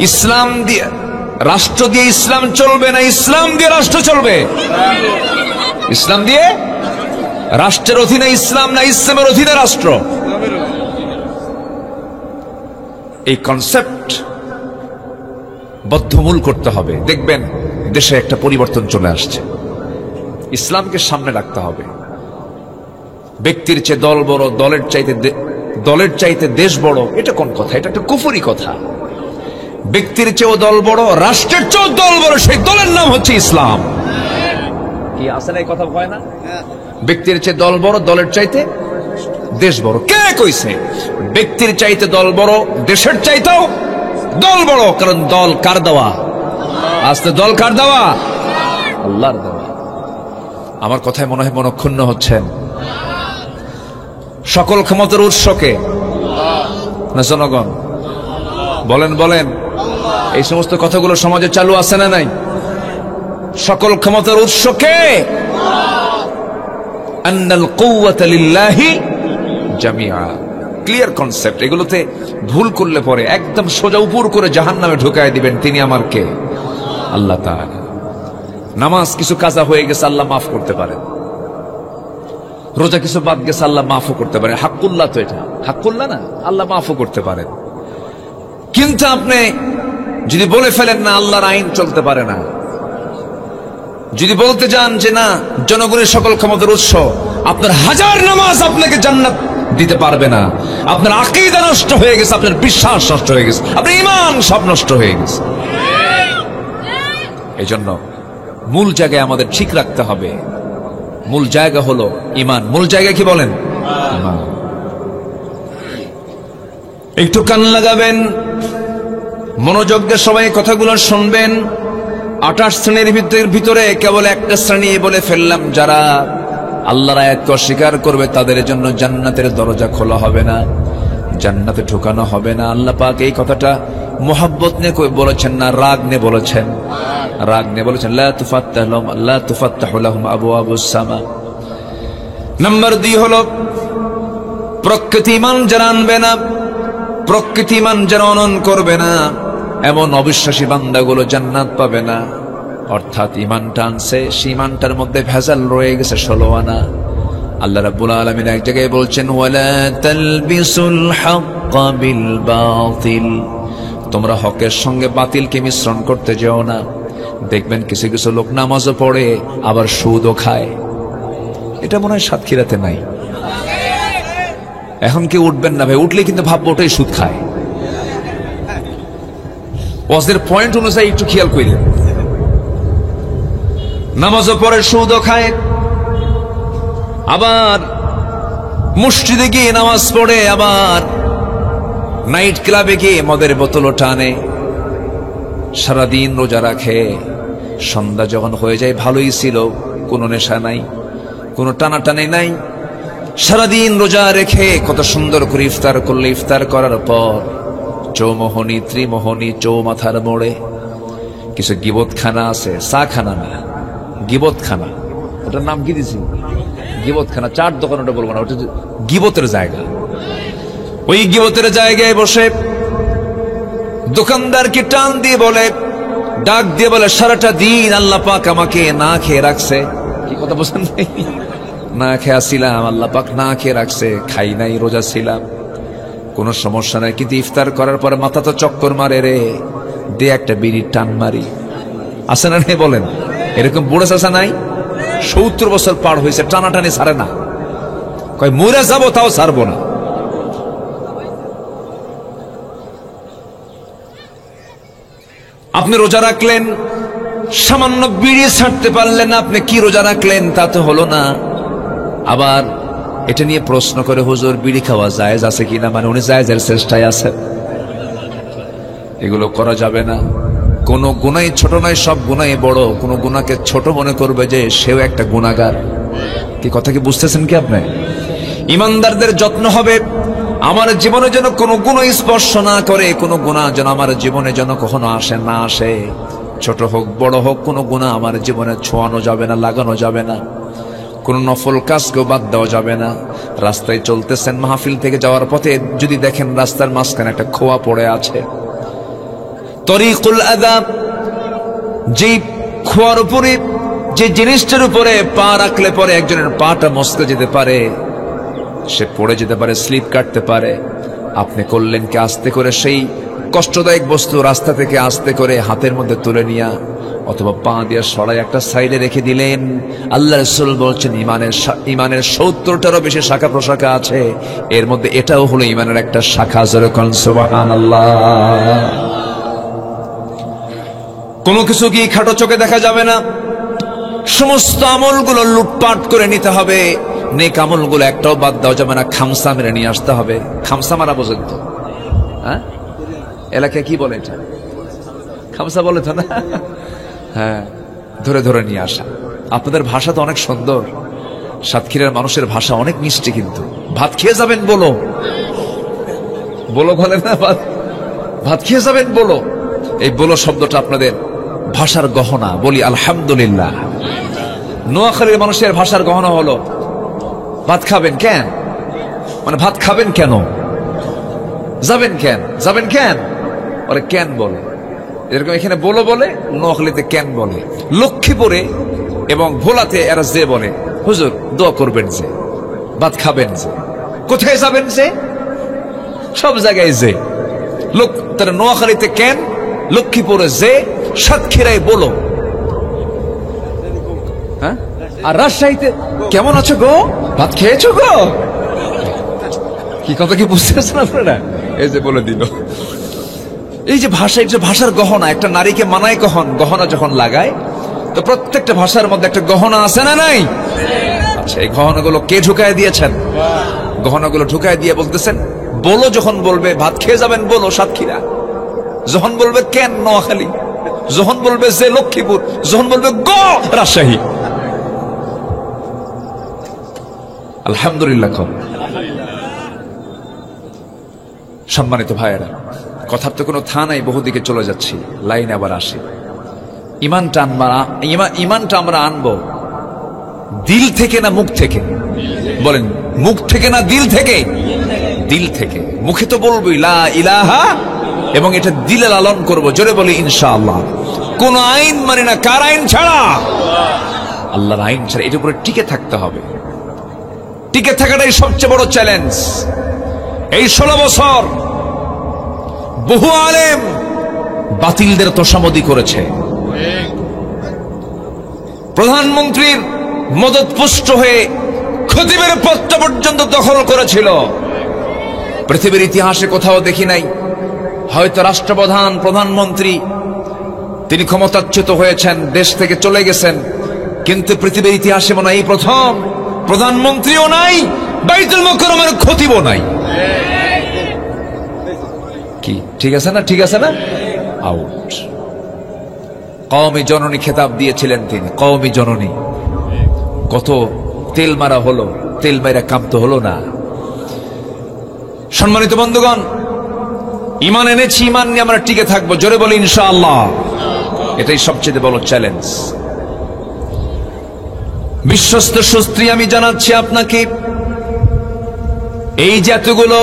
ইসলাম দিয়ে রাষ্ট্র দিয়ে ইসলাম চলবে না, ইসলাম দিয়ে রাষ্ট্র চলবে। ইসলাম দিয়ে রাষ্ট্রের অধীনে ইসলাম না, ইসলামের অধীনে রাষ্ট্র। এই কনসেপ্ট বদ্ধমূল করতে হবে। দেখবেন দেশে একটা পরিবর্তন চলে আসছে। ইসলামকে সামনে রাখতে হবে। ব্যক্তির চেয়ে দল বড়, দলের চাইতে দেশ বড়, এটা কোন কথা? এটা একটা কুফরি কথা। ব্যক্তির চেয়েও দল বড়, রাষ্ট্রের চেয়েও দল বড়, সেই দলের নাম হচ্ছে ইসলাম। কি আছে না এই কথা? ভয় না? ব্যক্তির চেয়ে দল বড়, দলের চাইতে দেশ বড়। কে কইছে? ব্যক্তির চাইতে দল বড়, দেশের চাইতেও দল বড়। কারণ দল কার দেওয়া? আস্তে, দল কার দেওয়া? আল্লাহর দেওয়া। আমার কথায় মনে হয় মনক্ষুণ্ণ হচ্ছেন। সকল ক্ষমতার উৎসকে না জনগণ? বলেন বলেন, এই সমস্ত কথাগুলো সমাজে চালু আছে না নাই? সকল ক্ষমতার উৎসকে আন্নাল কুওয়াতা লিল্লাহি জামিআ। Clear concept. এগুলোতে ভুল করলে পরে একদম সোজা উপর করে জাহান্নামে ঢুকায় দিবেন। তিনি আমার কে? আল্লাহ তাআলা। নামাজ কিছু কাজা হয়ে গেছে, আল্লাহ মাফ করতে পারেন। রোজা কিছু বাদ গেছে, আল্লাহ মাফও করতে পারে। হাক্কুল্লাহ তো এটা, হাক্কুল্লাহ না, আল্লাহ মাফও করতে পারেন। কিন্তু আপনি যদি বলে ফেলেন না আল্লাহর আইন চলতে পারে না, যদি বলতে যান যে না জনগণের সকল ক্ষমতার উৎস, আপনার হাজার নামাজ আপনাকে জান্নাত দিতে পারবে না। আপনার আকীদা নষ্ট হয়ে গেছে, আপনার বিশ্বাস নষ্ট হয়ে গেছে, আপনার ঈমান সব নষ্ট হয়ে গেছে। এই জন্য মূল জায়গায় আমাদের ঠিক রাখতে হবে। মূল জায়গা হলো ঈমান। মূল জায়গা কি বলেন? ঈমান। একটু কান লাগাবেন, মনোযোগ দিয়ে সবাই কথাগুলো শুনবেন। 28 শ্রেণীর ভিতরে কেবল একটা শ্রেণী বলে ফেললাম, যারা আল্লাহর আয়াতকে অস্বীকার করবে তাদের জন্য জান্নাতের দরজা খোলা হবে না, জান্নাতে ঢোকানো হবে না। আল্লাহ পাক এই কথাটা মোহাব্বত নিয়ে বলেছেন না, রাগ নিয়ে বলেছেন? রাগ নিয়ে বলেছেন, লা তুফাত্তাহু লাহুম আবওয়াবুস সামা। নাম্বার 2 হলো প্রকৃতি ঈমান যারা আনবে না, প্রকৃতি ঈমান যারা অনন করবে না, এমন অবিশ্বাসী বান্দাগুলো জান্নাত পাবে না। অর্থাৎ ঈমানটা আনছে, সেই ঈমানটার মধ্যে ভেজাল রয়ে গেছে 16 আনা। আল্লাহ রাব্বুল আলামিন এক জায়গায় বলছেন, ওয়ালা তালবিসুল হাক্কা বিল বাতিল, তোমরা হকের সঙ্গে বাতিলকে মিশ্রণ করতে যেও না। দেখবেন কিছু কিছু লোক নামাজও পড়ে আবার সুদও খায়। এটা মনে হয় সাতক্ষীরাতে নাই। এখন কি উঠবেন না ভাই? উঠলে কিন্তু ভাববো ওটাই সুদ খায়। ওয়াজের পয়েন্ট অনুযায়ী একটু খেয়াল করিলেন। নামাজও পড়ে সুদও খায়, আবার মসজিদে গিয়ে নামাজ পড়ে, আবার নাইট ক্লাবে গিয়ে মদের বোতলও টানে। সারাদিন রোজা রাখে, সন্ধ্যা যখন হয়ে যায় ভালোই ছিল, কোনো নেশা নাই, কোনো টানাটানি নাই, সারাদিন রোজা রেখে কত সুন্দর করে ইফতার করলে, ইফতার করার পর চৌমোহনী ত্রিমোহনী চৌমাথার মোড়ে কিছু গিবতখানা আছে, চা খানা না, গিবতখানা, ওটার নাম কি দিছি, গিবতখানা, চার দোকান, ওটা বলবো না, ওটা গিবতের জায়গা। ওই গিবতের জায়গায় বসে দোকানদারকে টান দিয়ে বলে, ডাক দিয়ে বলে, সারাটা দিন আল্লাহ পাক আমাকে না খেয়ে রাখছে। কি কথা বলছেন? না খেয়ে ছিলাম, আল্লাহ পাক না খেয়ে রাখছে, খাই নাই, রোজা ছিলাম, কোনো সমস্যা নাই, কিন্তু ইফতার করার পরে মাথা তো চক্কর মারে রে, দে একটা বিড়ির টান মারি। আছে না নেই বলেন? এরকম বুড়ো চাচা নাই? 70 বছর পার হয়েছে, টানাটানি ছাড়ে না, কয় মরে যাবো তাও ছাড়বো না। আপনি রোজা রাখলেন, সামান্য বিড়ি ছাড়তে পারলেন না, আপনি কি রোজা রাখলেন? তা তো হলো না। আবার এটা নিয়ে প্রশ্ন করে, হুজুর বিড়ি খাওয়া জায়েজ আছে কিনা, মানে উনি জায়েজের চেষ্টায় আছেন। এগুলো করা যাবে না। কোন গুনাহ ছোট নয়, সব গুনাহ বড়। কোন গুনাহকে ছোট মনে করবে যে সেও একটা গুনাহগার। কি কথা কি বুঝতেছেন কি আপনি? ইমানদারদের যত্ন হবে আমার জীবনে যেন কোনো গুনাহ স্পর্শ না করে, কোনো গুনাহ যেন আমার জীবনে যেন কখনো আসে না আসে। ছোট হোক বড় হোক, কোনো গুনাহ আমার জীবনে ছোঁয়ানো যাবে না, লাগানো যাবে না। কোন নফল কাজকেও বাদ দেওয়া যাবে না। রাস্তায় চলতেছেন, মাহফিল থেকে যাওয়ার পথে যদি দেখেন রাস্তার মাঝখানে একটা খোয়া পড়ে আছে, তরিকুল আযাব, যে খোয়ার উপরে, যে জিনিসটার উপরে পা রাখলে পরে একজনের পাটা মস্কে যেতে পারে, সে পড়ে যেতে পারে, স্লিপ কাটতে পারে। আপনি করলেন কি, আস্তে করে সেই কষ্টদায়ক বস্তু রাস্তা থেকে আস্তে করে হাতের মধ্যে তুলে নিয়া অথবা পা দিয়ে সরাই একটা সাইডে রেখে দিলেন। আল্লাহ রাসূল বলছেন ইমানের 70টারও বেশি শাখা প্রশাখা আছে, এর মধ্যে এটাও হলো ইমানের একটা শাখা। জোরে কোন সুবহানাল্লাহ। কোনো কিছু কি খাটো চোখে দেখা যাবে না, সমস্ত আমলগুলো লুটপাট করে নিতে হবে। নেক আমলগুলো একটাও বাদ দেওয়া যাবে না, খামসা মেরে নিয়ে আসতে হবে। খামসা মারা বোঝেন তো? হ্যাঁ, এলাকায় কি বলে এটা? খামসা বলে তো না? হ্যাঁ, ধরে ধরে নিয়ে আসা। আপনাদের ভাষা তো অনেক সুন্দর, সাতক্ষীরার মানুষের ভাষা অনেক মিষ্টি, কিন্তু ভাত খেয়ে যাবেন বলো, বলো বলে না, ভাত খেয়ে যাবেন বলো। এই বলো শব্দটা আপনাদের ভাষার গহনা। বলি আলহামদুলিল্লাহ। নোয়াখালীর মানুষের ভাষার গহনা হলো ভাত খাবেন কেন, মানে ভাত খাবেন কেন, যাবেন কেন, যাবেন কেন, ওরে কেন বলে। এরকম এখানে বলো বলে, নোয়াখালীতে কেন বলে। লক্ষ্মীপুরে এবং ভোলাতে এরা যে বলে, হুজুর দোয়া করবেন যে, ভাত খাবেন যে, কোথায় যাবেন যে, সব জায়গায় যে। লোক তারা নোয়াখালীতে কেন, লক্ষ্মীপুরে যে, সাতক্ষীরায় বলো। হ্যাঁ, আর রাজশাহীতে কেমন আছো গো, ভাত খেয়েছো গো। কি কথা কি বুঝতেছেন আপনারা? এই যে বলে দিল। এই যে ভাষা, এই যে ভাষার গহনা। একটা নারীকে মানায় কখন, গহনা যখন লাগায়, তো প্রত্যেকটা ভাষার মধ্যে একটা গহনা আছে না নাই? আচ্ছা, এই গহনাগুলো কে ঢুকায় দিয়েছেন? গহনাগুলো ঢুকায় দিয়ে বলতেছেন, বলো যখন বলবে ভাত খেয়ে যাবেন বলো সাতক্ষীরা, যখন বলবে কেন নোয়াখালী, যখন বলবে যে লক্ষ্মীপুর, যখন বলবে গ রাজশাহী। আলহামদুলিল্লাহ। সম্মানিত ভাইয়েরা, কথার তো কোনো থা নাই, বহুদিকে চলে যাচ্ছি, লাইন আবার আসি। ইমানটা আমরা আনবো দিল থেকে না মুখ থেকে? বলেন, মুখ থেকে না দিল থেকে? দিল থেকে। মুখে তো বলবই লা ইলাহা, এবং এটা দিলে লালন করবো। জোরে বলি ইনশাআল্লাহ। কোন আইন মানে না, কার আইন ছাড়া? আল্লাহর আইন ছাড়া। এটার উপরে টিকে থাকতে হবে। টিকে থাকাটাই সবচেয়ে বড় চ্যালেঞ্জ। এই 16 বছর বহু আলেম বাতিলদের তোষামদি করেছে, প্রধানমন্ত্রীর মদতপুষ্ট হয়ে খতিবের পদটা পর্যন্ত দখল করেছিল। পৃথিবীর ইতিহাসে কোথাও দেখি নাই। হয়তো রাষ্ট্রপ্রধান, প্রধানমন্ত্রী তিনি ক্ষমতাচ্যুত হয়েছেন, দেশ থেকে চলে গেছেন, কিন্তু পৃথিবীর ইতিহাসে মনে হয় এই প্রথম প্রধানমন্ত্রীও নাই, বাইতুল মুকাররমের খতিবও নাই। কি ঠিক আছে না? ঠিক আছে না? আউট। কওমি জননী খেতাব দিয়েছিলেন তিনি, কওমি জননী। কত তেল মারা হলো, তেল মারা কাম তো হলো না। সম্মানিত বন্ধুগণ, ঈমান এনেছি, ঈমান নিয়ে আমরা টিকে থাকবো। জোরে বলি ইনশাআল্লাহ। এটাই সবচেয়ে বড় চ্যালেঞ্জ। বিশ্বস্ত সুস্ত্রী আমি জানাচ্ছি আপনাকে, এই যে এতগুলো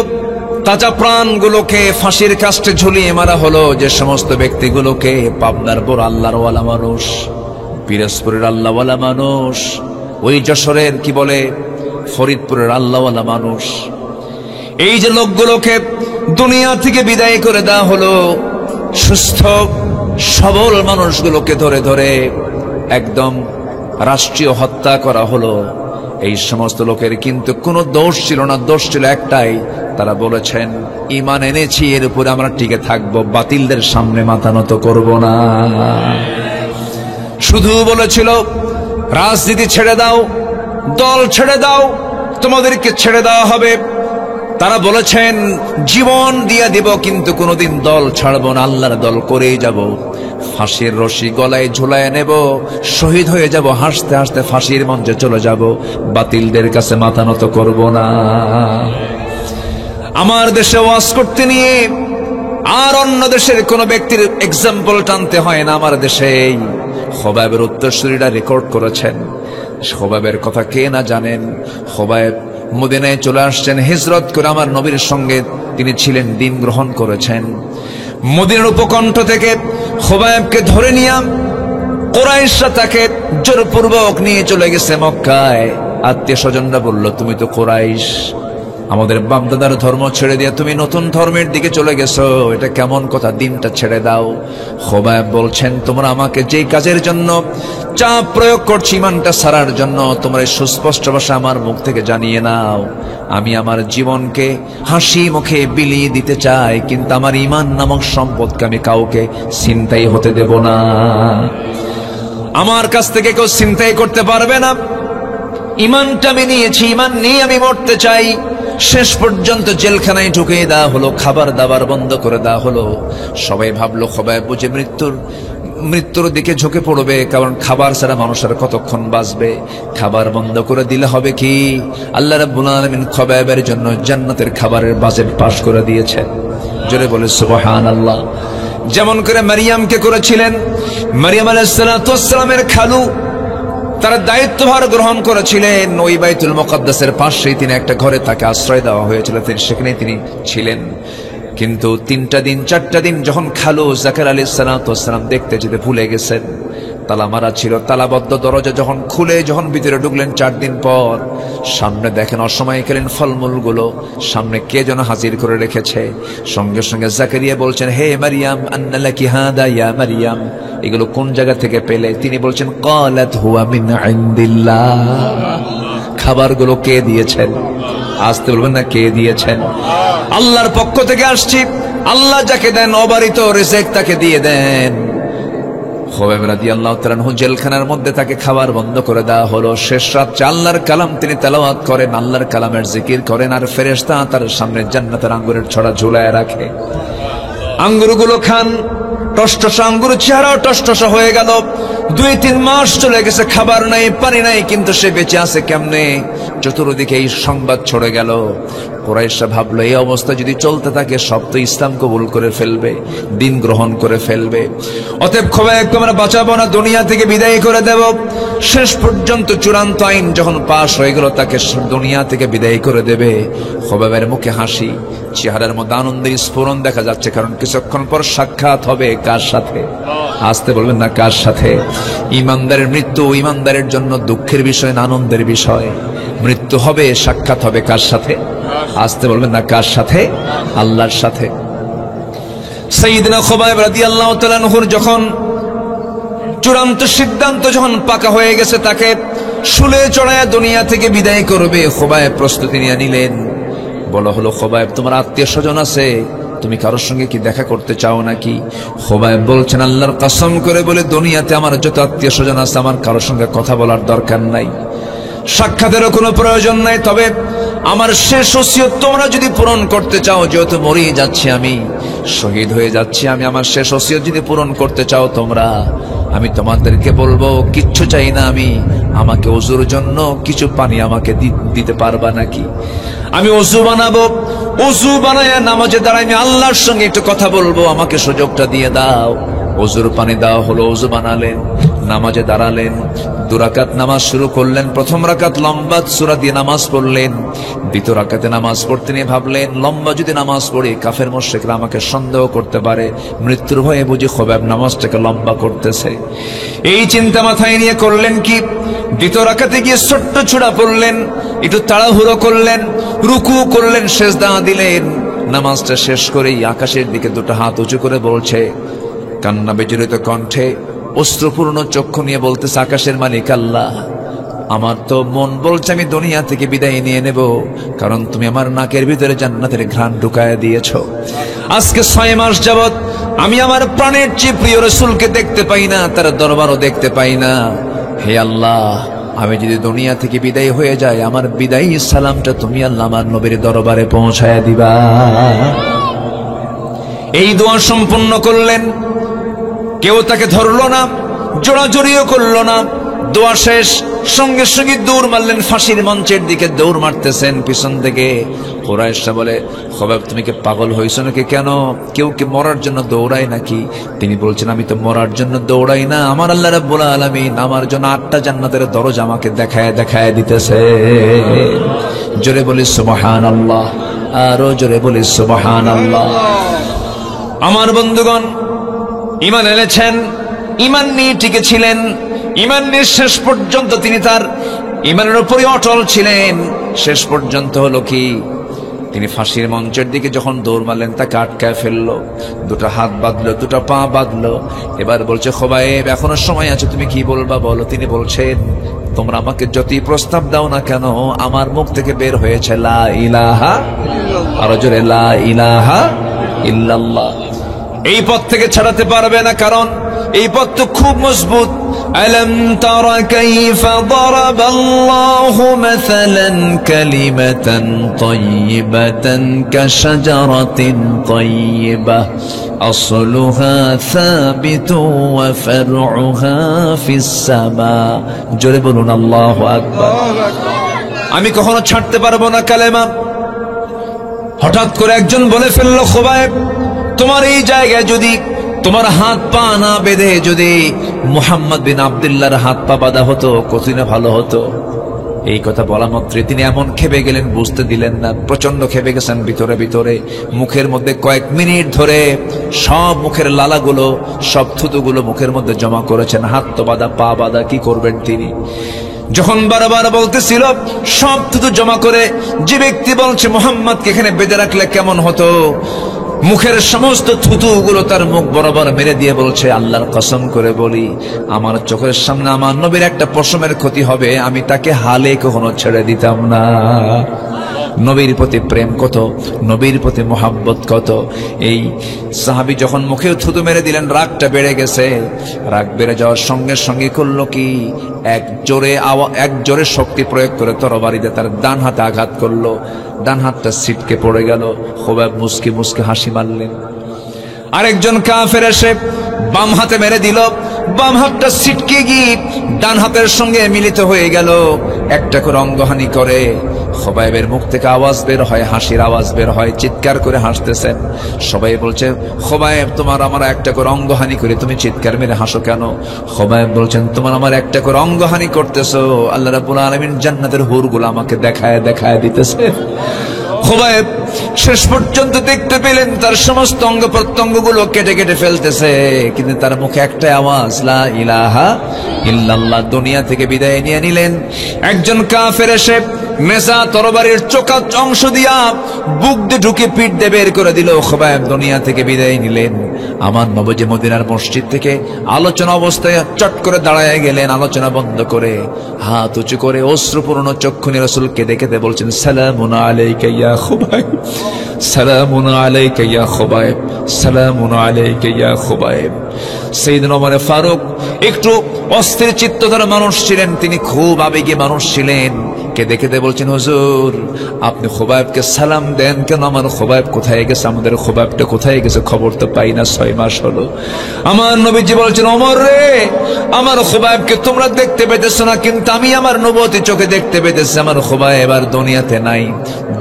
তাজা প্রাণগুলোকে ফাঁসির কাস্টে ঝুলিয়ে মারা হলো, যে সমস্ত ব্যক্তিগুলোকে, পাবনার বড় আল্লাহর ওয়ালা মানুষ, পিরোজপুরের আল্লাহওয়ালা মানুষ, ওই যশোরের কি বলে ফরিদপুরের আল্লাহওয়ালা মানুষ, এই যে লোকগুলোকে দুনিয়া থেকে বিদায় করে দেওয়া হলো, সুস্থ সবল মানুষগুলোকে ধরে ধরে একদম রাষ্ট্রীয় হত্যা করা হলো। এই সমস্ত লোকের কিন্তু কোনো দোষ ছিল না, দোষ ছিল একটাই, তারা বলেছেন ঈমান এনেছি, এর উপরে আমরা টিকে থাকবো, বাতিলদের সামনে মাথা নত করব না। শুধু বলেছিল রাজনীতি ছেড়ে দাও, দল ছেড়ে দাও, তোমাদেরকে ছেড়ে দেওয়া হবে। তারা বলেছেন জীবন দিয়ে দিব, কিন্তু কোনোদিন দল ছাড়বো না, আল্লাহর দল করেই যাব। ফাঁসির রশি গলায় ঝুলায় নেব, শহীদ হয়ে যাব, হাসতে হাসতে ফাঁসির মঞ্চে চলে যাব, বাতিলদের কাছে মাথা নত করব না। আমার দেশে ওয়াজ করতে নিয়ে আর অন্য দেশের কোন ব্যক্তির এক্সাম্পল টানতে হয় না। আমার দেশেই খোবাইবের উত্তরসূরিরা রেকর্ড করেছেন। খোবাইবের কথা কে না জানেন? খোবাইব মদিনায় চলে আসছেন হিজরত করে, আমার নবীর সঙ্গে তিনি ছিলেন, দিন গ্রহণ করেছেন। মদিনার উপকণ্ঠ থেকে খোবাইবকে ধরে নিয়ে কুরাইশরা তাকে জোরপূর্বক নিয়ে চলে গেছে মক্কায়। আত্মীয় স্বজনরা বলল, তুমি তো কুরাইশ, আমাদের বাপদাদার ধর্ম ছেড়ে দিয়ে তুমি নতুন ধর্মের দিকে চলে গেছো, এটা কেমন কথা, দিনটা ছেড়ে দাও। খোবাইব বলছেন, তোমরা আমাকে যেই কাজের জন্য চাপ প্রয়োগ করছি, ঈমানটা ছাড়ার জন্য, তোমরা সুস্পষ্ট ভাষা আমার মুখ থেকে জানিয়ে নাও, আমি আমার জীবনকে হাসি মুখে বিলিয়ে দিতে চাই, কিন্তু আমার ঈমান নামক সম্পদকে আমি কাউকে ছিনতাই হতে দেব না। আমার কাছ থেকে কেউ ছিনতাই করতে পারবে না। ঈমানটা আমি নিয়েছি, ঈমান নিয়ে আমি মরতে চাই। শেষ পর্যন্ত জেলখানায় ঢুকিয়ে দেওয়া হলো, খাবার দাবার বন্ধ করে দেওয়া হলো। সবাই ভাবলো খোবাইব বুঝে মৃত্যুর দিকে ঝুঁকে পড়বে, কারণ খাবার ছাড়া মানুষের কতক্ষণ বাঁচবে, খাবার বন্ধ করে দিলে হবে কি। আল্লাহ রাব্বুল আলামিন খোবাইবের জন্য জান্নাতের খাবারের বাজেট পাস করে দিয়েছেন। জোরে বলে সুবহানাল্লাহ। যেমন করে মারিয়ামকে করেছিলেন, মারিয়াম আলাইহিস সালামের খালু, তারা দায়িত্বভার গ্রহণ করেছিলেন। ওই বাইতুল মুকাদ্দাসের পাশেই তিনি একটা ঘরে তাকে আশ্রয় দেওয়া হয়েছিল, সেখানে তিনি ছিলেন। কিন্তু 3টা দিন 4টা দিন যখন খালু জাকারিয়া আলাইহিস সালাম দেখতে যেতে ভুলে গেছেন, তালা মারা ছিল, তালাবদ্ধ দরজা যখন খুলে যখন ভিতরে ঢুকলেন 4 দিন পর, সামনে দেখেন অসময়কালীন ফলমূলগুলো সামনে কে যেন হাজির করে রেখেছে। সঙ্গে সঙ্গে জাকারিয়া বলছেন, হে মারিয়াম, আন্না লাকি হাদা ইয়া মারিয়াম, এগুলো কোন জায়গা থেকে পেলে? তিনি বলছেন, ক্বালাত হুয়া মিন ইনদিল্লাহ, খাবারগুলো কে দিয়েছেন? আসতে বলবেন না, কে দিয়েছেন? আল্লাহর পক্ষ থেকে আসছি। আল্লাহ যাকে দেন অবারিত রিজিক তাকে দিয়ে দেন। খোবাইব রাদিয়াল্লাহু তাআলা আনহু জেলখানার মধ্যে তাকে খাবার বন্ধ করে দেওয়া হলো। শেষ রাত আল্লাহর কালাম তিনি তেলাওয়াত করেন, আল্লাহর কালামের জিকির করেন, আর ফেরেশতা তার সামনে জান্নাতের আঙ্গুরের ছড়া ঝুলায় রাখে। আঙ্গুরগুলো খান, টসটসা আঙ্গুর, চেহারাও টসটসা হয়ে গেল। 2-3 মাস চলে গেছে, খাবার নাই, পানি নাই, কিন্তু সে বেঁচে আছে কেমনে? চতুর্দিকে এই সংবাদ ছড়ে গেল। কুরাইশরা ভাবলো, এই অবস্থা যদি চলতে থাকে সব তো ইসলাম কবুল করে ফেলবে, দিন গ্রহণ করে ফেলবে। অতএব খোবাইবকে আমরা বাঁচাবো না, দুনিয়া থেকে বিদায় করে দেব। শেষ পর্যন্ত চূড়ান্ত আইন যখন পাশ হয়ে গেল, তাকে দুনিয়া থেকে বিদায় করে দেবে। খোবাইবের মুখে হাসি, চেহারার মধ্যে আনন্দের স্ফুরণ দেখা যাচ্ছে, কারণ কিছুক্ষণ পর সাক্ষাৎ হবে কার সাথে? আসতে বলবেন না, কার সাথে? ঈমানদারের মৃত্যু ঈমানদারের জন্য দুঃখের বিষয় না আনন্দের বিষয়। মৃত্যু হবে, সাক্ষাৎ হবে কার সাথে? আসতে বলবেন না, কার সাথে? আল্লাহর সাথে। সাইয়েদনা খোবাইব রাদিয়াল্লাহু তাআলা আনহুর যখন চূড়ান্ত সিদ্ধান্ত যখন পাকা হয়ে গেছে, তাকে শুলে চড়ায়া দুনিয়া থেকে বিদায় করবে, খোবাইব প্রস্তুতি নিয়ে নিলেন। বলা হলো, খোবাইব তোমার আত্মীয় স্বজন আছে, তুমি কারোর সঙ্গে কি দেখা করতে চাও নাকি? খোবাইব বলছেন, আল্লাহর কসম করে বলে দুনিয়াতে আমার যত আত্মীয় স্বজন আছে, আমার কারোর সঙ্গে কথা বলার দরকার নাই, সাক্ষাতেরও কোনো প্রয়োজন নাই। তবে আমার শেষ ওসিয়ত তোমরা যদি পূরণ করতে চাও, যেহেতু মরেই যাচ্ছি, আমি শহীদ হয়ে যাচ্ছি, আমি আমার শেষ ওসিয়ত যদি পূরণ করতে চাও তোমরা, আমি তোমাদেরকে বলবো কিচ্ছু চাই না আমি, আমাকে ওযুর জন্য কিছু পানি আমাকে দিতে পারবা নাকি? আমি ওযু বানাবো, ওযু বানায়া নামাজে দাঁড়াই আমি আল্লাহর সঙ্গে একটু কথা বলবো, আমাকে সুযোগটা দিয়ে দাও। ওযুর পানি দেওয়া হলো, ওযু বানালেন, নামাজে দাঁড়ালেন, 2 রাকাত নামাজ শুরু করলেন। প্রথম রাকাত লম্বা সূরা দিয়ে নামাজ পড়লেন। দ্বিতীয় রাকাতে নামাজ পড়তে নিয়ে ভাবলেন, লম্বা যদি নামাজ পড়ি কাফের মুশরিকরা আমাকে সন্দেহ করতে পারে, মৃত্যুর ভয়ে বুঝি খোবাব নামাজটাকে লম্বা করতেছে। এই চিন্তা মাথায় নিয়ে করলেন কি, দ্বিতীয় রাকাতে গিয়ে ছোট্ট ছুড়া পড়লেন, একটু তাড়াহুড়ো করলেন, রুকু করলেন, সিজদা দিলেন। নামাজটা শেষ করেই আকাশের দিকে 2টা হাত উঁচু করে বলছে, কান্না বিজড়িত কণ্ঠে, অশ্রুপূর্ণ চক্ষু নিয়ে বলতেছে, আকাশের মালিক আল্লাহ, আমার তো মন বলছে আমি দুনিয়া থেকে বিদায় নিয়ে নেব, কারণ তুমি আমার নাকের ভিতরে জান্নাতের ঘ্রাণ ঢুকায় দিয়েছো। আজকে 6 মাস যাবত আমি আমার প্রাণের চেয়ে প্রিয় রাসূলকে দেখতে পাই না, তার দরবারও দেখতে পাই না। হে আল্লাহ, আমি যদি দুনিয়া থেকে বিদায় হয়ে যাই, আমার বিদায়ী সালামটা তুমি আল্লাহ আমার নবীর দরবারে পৌঁছায় দিবা। এই দোয়া সম্পন্ন করলেন। কেউ তাকে ধরলো না, জোড়াজড়িও করলো না। দোয়া শেষ, সঙ্গে সঙ্গে দৌড় মারলেন, ফাঁসির মঞ্চের দিকে দৌড় মারতেছেন। পিছন থেকে কুরাইশরা বলে, খোবাব তুমি কি পাগল হইছো নাকি? কেন, কেউ কি মরার জন্য দৌড়ায় নাকি? তিনি বলছেন, আমি তো মরার জন্য দৌড়াই না, আমার আল্লাহ রাব্বুল আলামিন আমার জন্য 8টা জান্নাতের দরজা আমাকে দেখায় দিতেছে। জোরে বলি সুবহানাল্লাহ, আরো জোরে বলি সুবহানাল্লাহ। আমার বন্ধুগণ, ঈমান এনেছেন, ঈমান নিয়ে টিকে ছিলেন, ঈমান নিয়ে শেষ পর্যন্ত তিনি তার ঈমানের উপরই অটল ছিলেন। শেষ পর্যন্ত হলো কি, তিনি ফাঁসির মঞ্চের দিকে যখন দৌড় মারলেন, তাকে আটকায় ফেললো, 2টা হাত বাঁধলো, 2টা পা বাঁধলো। এবার বলছে, খোবায়েব এখনো সময় আছে, তুমি কি বলবা বলো। তিনি বলছেন, তোমরা আমাকে যতই প্রস্তাব দাও না কেন, আমার মুখ থেকে বের হয়েছে লা ইলাহা, আরো জোরে লা ইলাহা ইল্লাল্লাহ। এই পথ থেকে ছাড়াতে পারবে না, কারণ এই পথ তো খুব মজবুত। আলম তারা কাইফা দারাবাল্লাহু মাসালান কালিমাতান তাইয়িবাতান কাশাজারাতিন তাইয়িবাহ আসলুহা সাবিতু ওয়া ফারউহা ফিস সামা। জোরে বলুন আল্লাহু আকবার। আমি কখনো ছাড়তে পারবো না কালেমা। হঠাৎ করে একজন বলে ফেললো, খোবায়েব তোমার এই জায়গায় যদি তোমার হাত পা না বেঁধে যদি মুহাম্মদ বিন আব্দুল্লাহর হাত পা বাঁধা হতো, কতই না ভালো হতো। এই কথা বলা মাত্র তিনি এমন খেপে গেলেন, বুঝতে দিলেন না, প্রচন্ড খেপে গেছেন ভিতরে ভিতরে। মুখের মধ্যে কয়েক মিনিট ধরে সব মুখের লালাগুলো, সব থুতুগুলো মুখের মধ্যে জমা করেছেন। হাত তো বাঁধা, পা বাঁধা, কি করবেন তিনি? যখন বারবার বলতেছিল, সব থুতু জমা করে যে ব্যক্তি বলছে মুহাম্মদকে এখানে বেঁধে রাখলে কেমন হতো, মুখের সমস্ত থুতুগুলো তার মুখ বরাবর মেরে দিয়ে বলছে, আল্লাহর কসম করে বলি, আমার চোখের সামনে আমার নবীর একটা পশমের ক্ষতি হবে, আমি তাকে হালে কখনো ছেড়ে দিতাম না। নবীর প্রতি প্রেম কত, নবীর প্রতি মোহাব্বত কত। এই সাহাবী যখন মুখে থুতু মেরে দিলেন, রাগটা বেড়ে গেছে। রাগ বেড়ে যাওয়ার সঙ্গে সঙ্গে করলো কি, এক জোরে শক্তি প্রয়োগ করে তরবারিতে তার ডান হাতে আঘাত করলো। ডান হাতটা ছিটকে পড়ে গেল। খোবাব মুস্কি মুস্কি হাসি মারলেন। আরেকজন কাফের এসে বাম হাতে মেরে দিল। বাম হাতটা ছিটকে গিয়ে ডান হাতের সঙ্গে মিলিত হয়ে গেল। একটা করে অঙ্গহানি করে। খোবাইবের মুখ থেকে আওয়াজ বের হয়, হাসির আওয়াজ বের হয়, চিৎকার করে হাসতেছেন। সবাই বলছে, খোবাইব তোমার আমার একটা করে অঙ্গহানি করে তুমি চিৎকার মেরে হাসো কেন? খোবাইব বলছেন, তোমার আমার একটা করে অঙ্গহানি করতেছো, আল্লাহ রাব্বুল আলামিন জান্নাতের হুরগুলো আমাকে দেখায় দিতেছে। খোবাইব শেষ পর্যন্ত দেখতে পেলেন তার সমস্ত অঙ্গ প্রত্যঙ্গগুলো কেটে কেটে ফেলতেছে, কিন্তু তার মুখে একটাই আওয়াজ, লা ইলাহা ইল্লাল্লাহ। দুনিয়া থেকে বিদায় নিয়ে নিলেন। একজন কাফের এসে মেসা তরবারির চোখা অংশ দিয়া বুক দিয়ে ঢুকে পিঠ দিয়ে বের করে দিল। খোবাইব দুনিয়া থেকে বিদায় নিলেন। আমার নবী মদিনার মসজিদ থেকে আলোচনা অবস্থায় চট করে দাঁড়ায় গেলেন, আলোচনা বন্ধ করে হাত উঁচু করে অশ্রুপূর্ণ চক্ষু নিয়ে রাসূলকে দেখে বলছেন, সালামুন আলাইকা ইয়া খোবাইব, সালামুন আলাইকা ইয়া খোবাইব, সালামুন আলাইকা ইয়া খোবাইব। সাইয়েদনা ওমর ফারুক একটু অস্থির চিত্তধারী মানুষ ছিলেন, তিনি খুব আবেগী মানুষ ছিলেন। কেঁদে কেঁদে বলছেন, হুজুর আপনি খুবাইবকে সালাম দেন কেন? আমার খুবাইব কোথায় গেছে? আমাদের খুবাইবটা কোথায় গেছে? খবর তো পাই না, 6 মাস হলো। আমার নবীজি বলছেন, ওমর রে, আমার খুবাইবকে তোমরা দেখতে পেতেছো না, কিন্তু আমি আমার নবুয়তি চোখে দেখতে পেতেছি। আমার খুবাইব আর দুনিয়াতে নাই,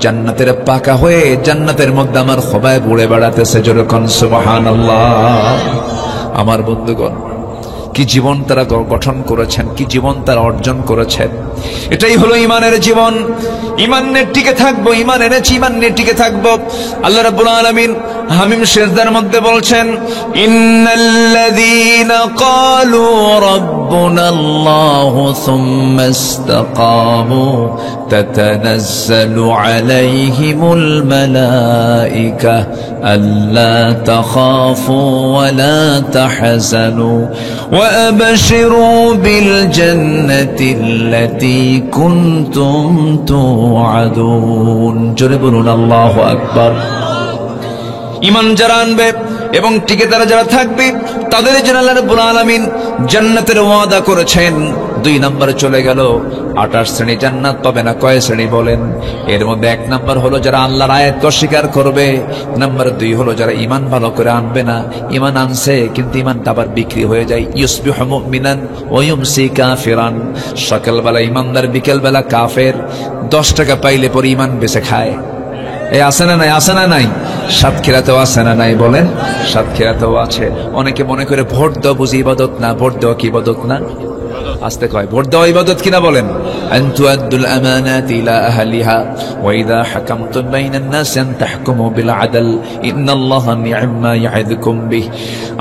জান্নাতের পাকা হয়ে জান্নাতের মধ্যে আমার খুবাইব উড়ে বেড়াতেছে। জোরে কোন সুবহানাল্লাহ। আমার বন্ধুগণ, কি জীবন তারা গঠন করেছেন, কি জীবন তারা অর্জন করেছেন। এটাই হলো ইমানের জীবন। ইমান নিয়ে টিকে থাকবো, ইমান এনেছি, ইমান নিয়ে টিকে থাকবো। আল্লাহ রাব্বুল আলামিন হামিম সিজদার মধ্যে বলছেন, ইন্নাল্লাযীনা ক্বালু রাব্বুনাল্লাহু সুম্মা ইসতাকামু তাতানাজ্জালু আলাইহিমুল মালায়েকা আল্লা তাখাফু ওয়া লা তাহজানু ওয়া আবশিরু বিল জান্নাতি আল্লাতী কুনতুম তুআদুন। জোরে বলুন আল্লাহু আকবার। ঈমান যারা আনবে এবং টিকে তারা যারা থাকবে, তাদের জন্য আল্লাহ রাব্বুল আলামিন জান্নাতের ওয়াদা করেছেন। 2 নম্বরে চলে গেল, 28 শ্রেণী জান্নাত পাবে না। কয় শ্রেণী বলেন? এর মধ্যে 1 নম্বর হলো যারা আল্লাহর আয়াতকে অস্বীকার করবে। নাম্বার 2 হলো যারা ঈমান ভালো করে আনবে না। ঈমান আনছে কিন্তু ঈমানটা আবার বিক্রি হয়ে যায়। ইউসবিহু মুমিনান ওয়া ইউমসি কাফিরান। সকালবেলা ঈমানদার, বিকেলবেলা কাফের। 10 টাকা পাইলে পরে ঈমান বেচে খায়। এই আছে না নাই? আছে না নাই? সাতক্ষীরাতেও আছে না নাই? বলেন। সাতক্ষীরাতেও আছে। অনেকে মনে করে ভোট দেওয়া বুঝি ইবাদত না। ভোট দেওয়া কি ইবাদত না? আসতে কয় ভোট দেওয়া ইবাদত কিনা বলেন? আন তুআদ্দুল আমানাতি ইলা আহলিহা ওয়া ইযা হাকামতুম বাইনান নাসি আন তাহকুমু বিল আদল ইন্নাল্লাহা নি'মা ইয়া'ইদুকুম বিহ।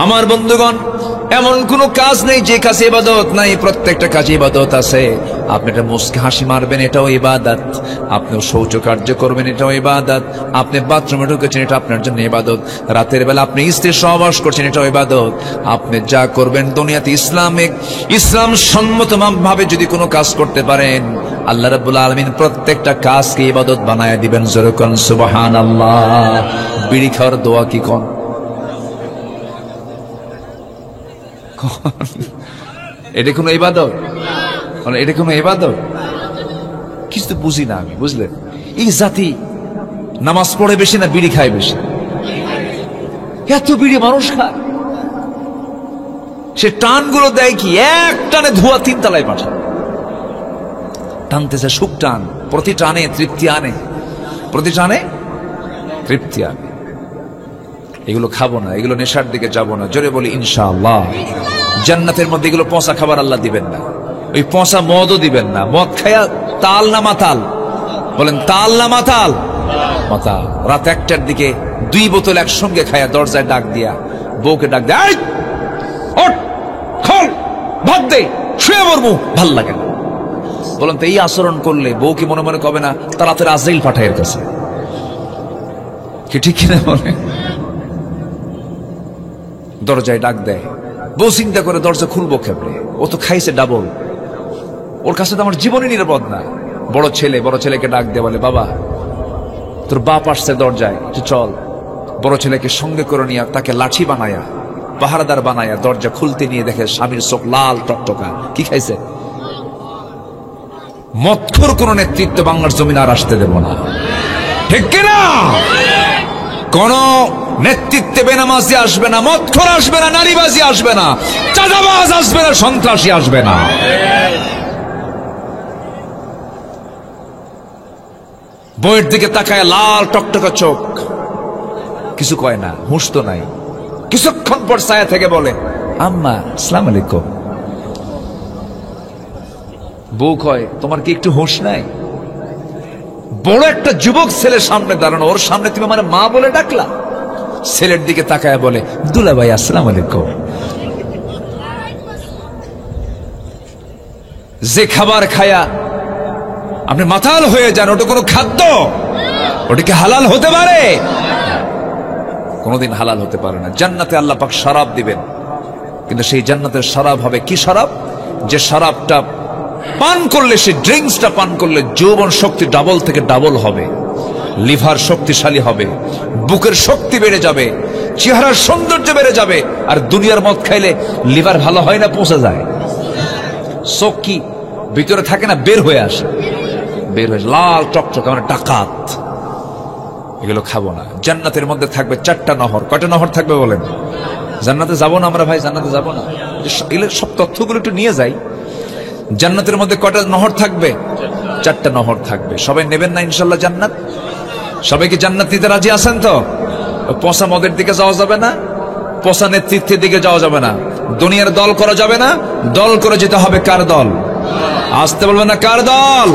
আমার বন্ধুগণ, এমন কোন কাজ নেই যে কাজে ইবাদত নাই। প্রত্যেকটা কাজে ইবাদত আছে। আপনি একটা মুস্কি হাসি মারবেন, এটাও ইবাদত। আপনি শৌচকার্য করবেন, এটাও ইবাদত। আপনি বাথরুমে ঢুকেছেন, এটা আপনার জন্য ইবাদত। রাতের বেলা আপনি স্ত্রীর সহবাস করছেন, এটাও ইবাদত। আপনি যা করবেন দুনিয়াতে ইসলাম সম্মত ভাবে যদি কোনো কাজ করতে পারেন, আল্লাহ রাব্বুল আলামিন প্রত্যেকটা কাজকে ইবাদত বানায় দিবেন। জোরে কোন সুবহানাল্লাহ। বিড়ি খাওয়ার দোয়া কি কোন? এটা কোনো ইবাদত? এটা কোনো ইবাদত? কিছু তো বুঝি না আমি, বুঝলেন? এই জাতি নামাজ পড়ে বেশি না বিড়ি খায় বেশি? এত বিড়ি মানুষ খায়, সে টানগুলো দেয় কি? এক টানে ধোয়া 3 তলায় পাঠায়। টানতেছে সুখ টান, প্রতি টানে তৃপ্তি আনে, প্রতি টানে তৃপ্তি আনে। এগুলো খাবো না, এগুলো নেশার দিকে যাবো না। জোরে বলি ইনশাআল্লাহ। জান্নাতের মধ্যে এগুলো পচা খাবার আল্লাহ দিবেন না। ওই পচা মদও দিবেন না। মদ খায়া তাল না মাতাল? বলেন তাল না মাতাল? মাতাল। রাত 1টার দিকে 2 বোতল একসঙ্গে খায়া দরজায় ডাক দিয়া বউকে ডাক দেয়, এই ওঠ, খোল, ভাত দে, শুয়ে মরবো, ভাল লাগে না। বলেন তো এই আচরণ করলে বউ কি মনে মনে কবে না তার রাতের আজরাইল পাঠায় এর কাছে? কি ঠিক কিনা বলে? দরজায় ডাক দেয়, বউ চিন্তা করে দরজা খুলবো কেমনে? ও তো খাইছে ডাবল, ওর কাছে তো আমার জীবনই নিরাপদ না। বড় ছেলেকে ডাক দিয়ে বলে, বাবা তোর বাপ আসছে দরজায়, চল। বড় ছেলেকে সঙ্গে করে নিয়ে তাকে লাঠি বানায়া, পাহারাদার বানায়া দরজা খুলতে নিয়ে দেখে স্বামীর চোখ লাল টকটকা। কি খাইছে? মদখোর কোন নেতৃত্ব বাংলার জমিন আর আসতে দেব না, ঠিক কিনা? কোন নেতৃত্বে বেনামাজি আসবে না, মদখোর আসবে না, নারীবাজি আসবে না, চাঁদাবাজ আসবে না, সন্ত্রাসী আসবে না। বইয়ের দিকে তাকায় লাল টকটকা চোখ, কিছু কয় না, হুঁশ তো নাই। কিছুক্ষণ পর ছায়া থেকে বলে, আম্মা আসসালামু আলাইকুম। বউ কয়, তোমার কি একটু হুঁশ নাই? বড় একটা যুবক ছেলে সামনে দাঁড়ানো, ওর সামনে তুমি আমার মা বলে ডাকলা? ছেলের দিকে তাকায় বলে, দুলা ভাই আসসালামু আলাইকুম। যে খাবার খায়া আপনি মাতাল হয়ে যান, ওটা কোনো খাদ্য? ওটা কি হালাল হতে পারে? কোনদিন হালাল হতে পারে না। জান্নাতে আল্লাহ পাক শরাব দিবেন, কিন্তু সেই জান্নাতের শরাব হবে কি শরাব? যে শরাবটা পান করলে, সে ড্রিঙ্কসটা পান করলে যৌবন শক্তি ডাবল থেকে ডাবল হবে, লিভার শক্তিশালী হবে, বুকের শক্তি বেড়ে যাবে, চেহারার সৌন্দর্য বেড়ে যাবে। আর দুনিয়ার মদ খাইলে লিভার ভালো হয় না, পচে যায়। চোখ কি ভিতরে থাকে না, বের হয়ে আসে। বের হয়েছে লাল টকটকে, মানে ডাকাত। এগুলো খাবো না। জান্নাতের মধ্যে থাকবে 4টা নহর। কয়টা নহর থাকবে বলেন? জান্নাতে যাবো না আমরা ভাই? জান্নাতে যাবো না? এগুলো সব তথ্যগুলো একটু নিয়ে যাই। জান্নাতের মধ্যে কয়টা নহর থাকবে? 4টা নহর থাকবে। সবাই নেবেন না ইনশাল্লাহ জান্নাত? সবাইকে জান্নাত নিতে রাজি আছেন তো? পচা মদের দিকে যাওয়া যাবে না, পচা নেতৃত্বের দিকে যাওয়া যাবে না, দুনিয়ার দল করা যাবে না। দল করে যেতে হবে কার দল? আসতে বলবেন না কার দল?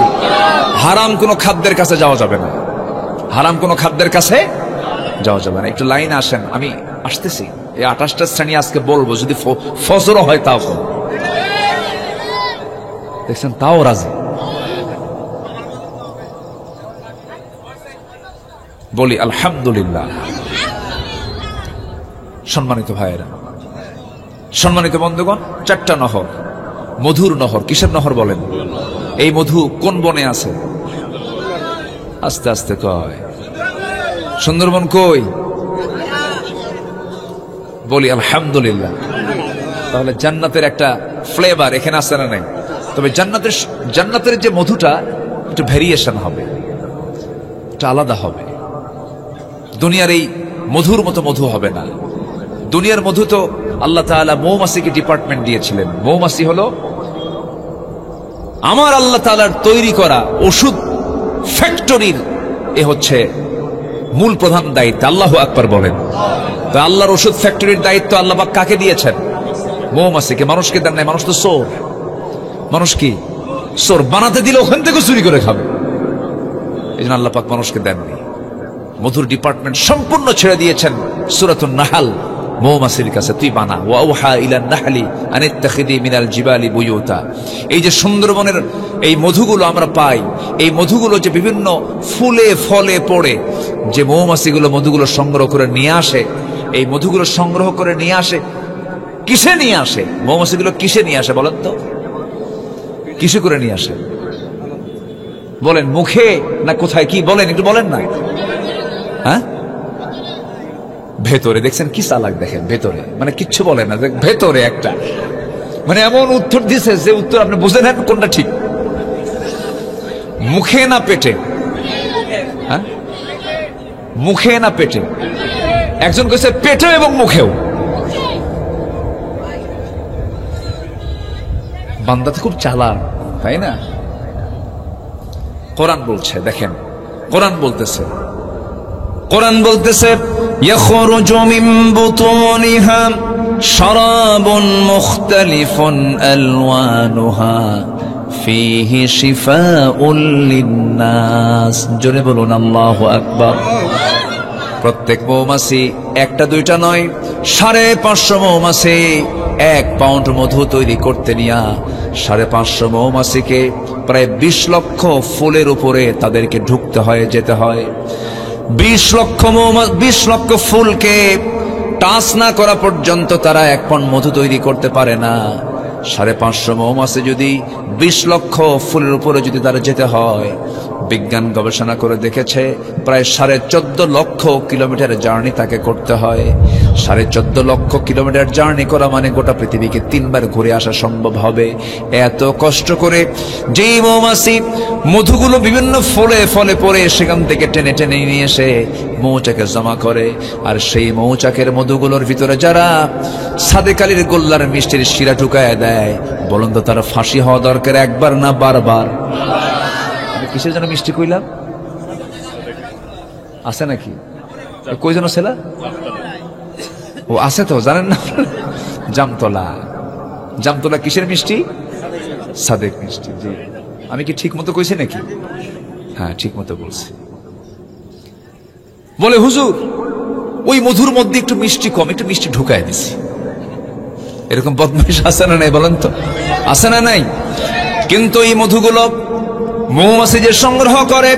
হারাম কোনো খাদ্যের কাছে যাওয়া যাবে না, হারাম কোনো খাদ্যের কাছে যাওয়া যাবে না। একটু লাইনে আসেন, আমি আসতেছি। এই 28টা শ্রেণী আজকে বলবো, যদি ফজরও হয় তাও দেখছেন, তাও রাজি। বলি আলহামদুলিল্লাহ। সম্মানিত ভাইয়েরা, সম্মানিত বন্ধুগণ, 4টা নহর, মধুর নহর। কিসের নহর বলেন? এই মধু কোন বনে আছে? আস্তে আস্তে কয়, সুন্দরবন কই? বলি আলহামদুলিল্লাহ। তাহলে জান্নাতের একটা ফ্লেভার এখানে আছে না নাই? তবে জান্নাতের যে মধুটা একটু ভ্যারিয়েশন হবে, এটা আলাদা হবে। দুনিয়ার এই মধুর মতো মধু হবে না। দুনিয়ার মধু তো আল্লাহ তাআলা মৌমাছিকে ডিপার্টমেন্ট দিয়েছিলেন। মৌমাছি হলো আমার আল্লাহ তাআলার তৈরি করা ওষুধ ফ্যাক্টরির এ হচ্ছে মূল প্রধান দায়িত্ব। আল্লাহু আকবার বলেন। তো আল্লাহর ওষুধ ফ্যাক্টরির দায়িত্ব আল্লাহ পাক কাকে দিয়েছেন? মৌমাছিকে। মানুষকে দেন নাই। মানুষ তো চোর। মানুষ কি চোর? বানাতে দিলে ওখান থেকে চুরি করে খাবে। এই জন্য আল্লাহ পাক মানুষকে দেননি। মধুর ডিপার্টমেন্ট সম্পূর্ণ ছেড়ে দিয়েছেন সূরাতুন নাহল মৌমাছির কাছে, তুই বানা। ওয়াউহা ইলান নাহলি আনিত্তাখিদি মিনাল জিবালি বুয়ুতা। এই যে সুন্দরবনের এই মধুগুলো আমরা পাই, এই মধুগুলো যে বিভিন্ন ফুলে ফলে পড়ে, যে মৌমাছিগুলো মধুগুলো সংগ্রহ করে নিয়ে আসে, এই মধুগুলো সংগ্রহ করে নিয়ে আসে কিসে নিয়ে আসে? মৌমাছিগুলো কিসে নিয়ে আসে বলেন তো? কিসে করে নিয়ে আসে বলেন? মুখে না কোথায়? কি বলেন, একটু বলেন না। হ্যাঁ, ভেতরে। দেখছেন কি চালাক, দেখেন ভেতরে, মানে কিচ্ছু বলে না, ভেতরে একটা, মানে এমন উত্তর দিছে যে উত্তর আপনি বুঝে নেন কোনটা ঠিক। মুখে না পেটে? হ্যাঁ, মুখে না পেটে? একজন কইছে পেটে এবং মুখেও। বান্দা তো খুব চালাক, তাই না? কোরআন বলছে, দেখেন কোরআন বলতেছে, কোরআন বলতেছে ইয়াখরুজু মিন বুতুনিহা শারাবুন মুখতালিফুন আলওয়ানুহা ফীহি শিফাউল লিন্নাস। জোরে বলুন আল্লাহু আকবার। প্রত্যেক মৌমাছি একটা দুইটা নয়, 550 মৌমাছি 1 পাউন্ড মধু তৈরি করতে নিয়া 550 মৌমাছিকে প্রায় 20 লক্ষ ফুলের উপরে তাদেরকে ঢুকতে হয়, যেতে হয়। 20 লক্ষ ফুলকে টাচ না করা পর্যন্ত তারা 1 পাউন্ড মধু তৈরি করতে পারে না। 550 মৌমাছি যদি 20 লক্ষ ফুলের উপরে যদি তারা যেতে হয়, বিজ্ঞান গবেষণা করে দেখেছে প্রায় 14.5 লক্ষ কিলোমিটার জার্নি তাকে করতে হয়। 14.5 লক্ষ কিলোমিটার জার্নি করা মানে গোটা পৃথিবীকে 3 বার ঘুরে আসা সম্ভব হবে। এত কষ্ট করে যেই মৌমাছি মধুগুলো বিভিন্ন ফলে ফলে পড়ে সেখান থেকে টেনে টেনে নিয়ে এসে মৌচাকে জমা করে, আর সেই মৌচাকের মধুগুলোর ভিতরে যারা সাদেক আলীর গোল্লার মিষ্টির শিরা ঢুকায় দেয়, বলুন তো তারা ফাঁসি হওয়া দরকার একবার না বারবার? কিসের জন্য মিষ্টি কইলাম? আছে নাকি? কই যেন ছেলা? ও আছে তো, জানেন না? জামতলা। জামতলা কিসের মিষ্টি? সাদেক মিষ্টি। জি, আমি কি ঠিক মতো কইছি নাকি? হ্যাঁ, ঠিক মতো বলছি। বলে হুজুর ওই মধুর মধ্যে একটু মিষ্টি কম, একটু মিষ্টি ঢুকায় দিছি। এরকম বদমাইশ আছে না নাই বলেন তো? আছে না নাই? কিন্তু এই মধুগুলো মৌমাছি যে সংগ্রহ করে,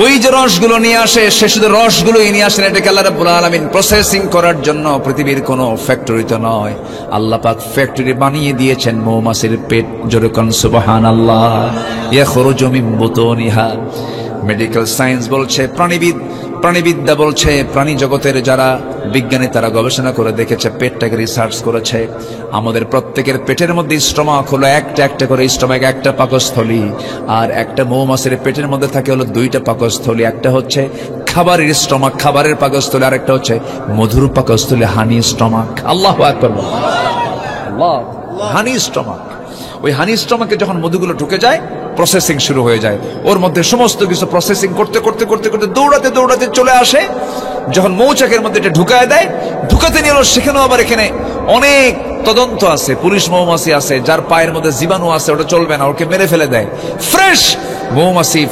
ওই যে রসগুলো নিয়ে আসে, সে শুধু রসগুলোই নিয়ে আসেন, এটাকে আল্লাহ রাব্বুল আলামিন প্রসেসিং করার জন্য পৃথিবীর কোনো ফ্যাক্টরিতে নয়, আল্লাহ পাক ফ্যাক্টরি বানিয়ে দিয়েছেন মৌমাছির পেট। জোরে কোন সুবহানাল্লাহ। ইয়াখরুজু মিন বুতুনিহা, মেডিকেল সায়েন্স বলছে, প্রাণীবিদ্যা বলছে, প্রাণী জগতের যারা বিজ্ঞানী তারা গবেষণা করে দেখেছে, পেটটাকে রিসার্চ করেছে, আমাদের প্রত্যেকের পেটের মধ্যে স্টমাক হলো একটা একটা করে স্টমাক, একটা পাকস্থলী, আর একটা মৌমাছির পেটের মধ্যে থাকে হলো দুইটা পাকস্থলী, একটা হচ্ছে খাবারের স্টমাক, খাবারের পাকস্থলী, আর একটা হচ্ছে মধুর পাকস্থলী, হানি স্টমাক। আল্লাহু আকবার, আল্লাহ, হানি স্টমাক। ওই হানি স্টমাকে যখন মধুগুলো ঢুকে যায়, প্রসেসিং শুরু হয়ে যায়, ওর মধ্যে সমস্ত কিছু প্রসেসিং করতে করতে করতে করতে দৌড়াতে দৌড়াতে চলে আসে, যখন মৌচাকের মধ্যে এটা ঢুকায় দেয়, ঢুকাতে নিয়ে সেখানেও আবার এখানে অনেক তদন্ত আছে, পুলিশ মৌমাছি আছে, যার পায়ের মধ্যে জীবাণু আছে, ওটা চলবে না, ওকে মেরে ফেলে দেয়। ফ্রেশ মৌমাছি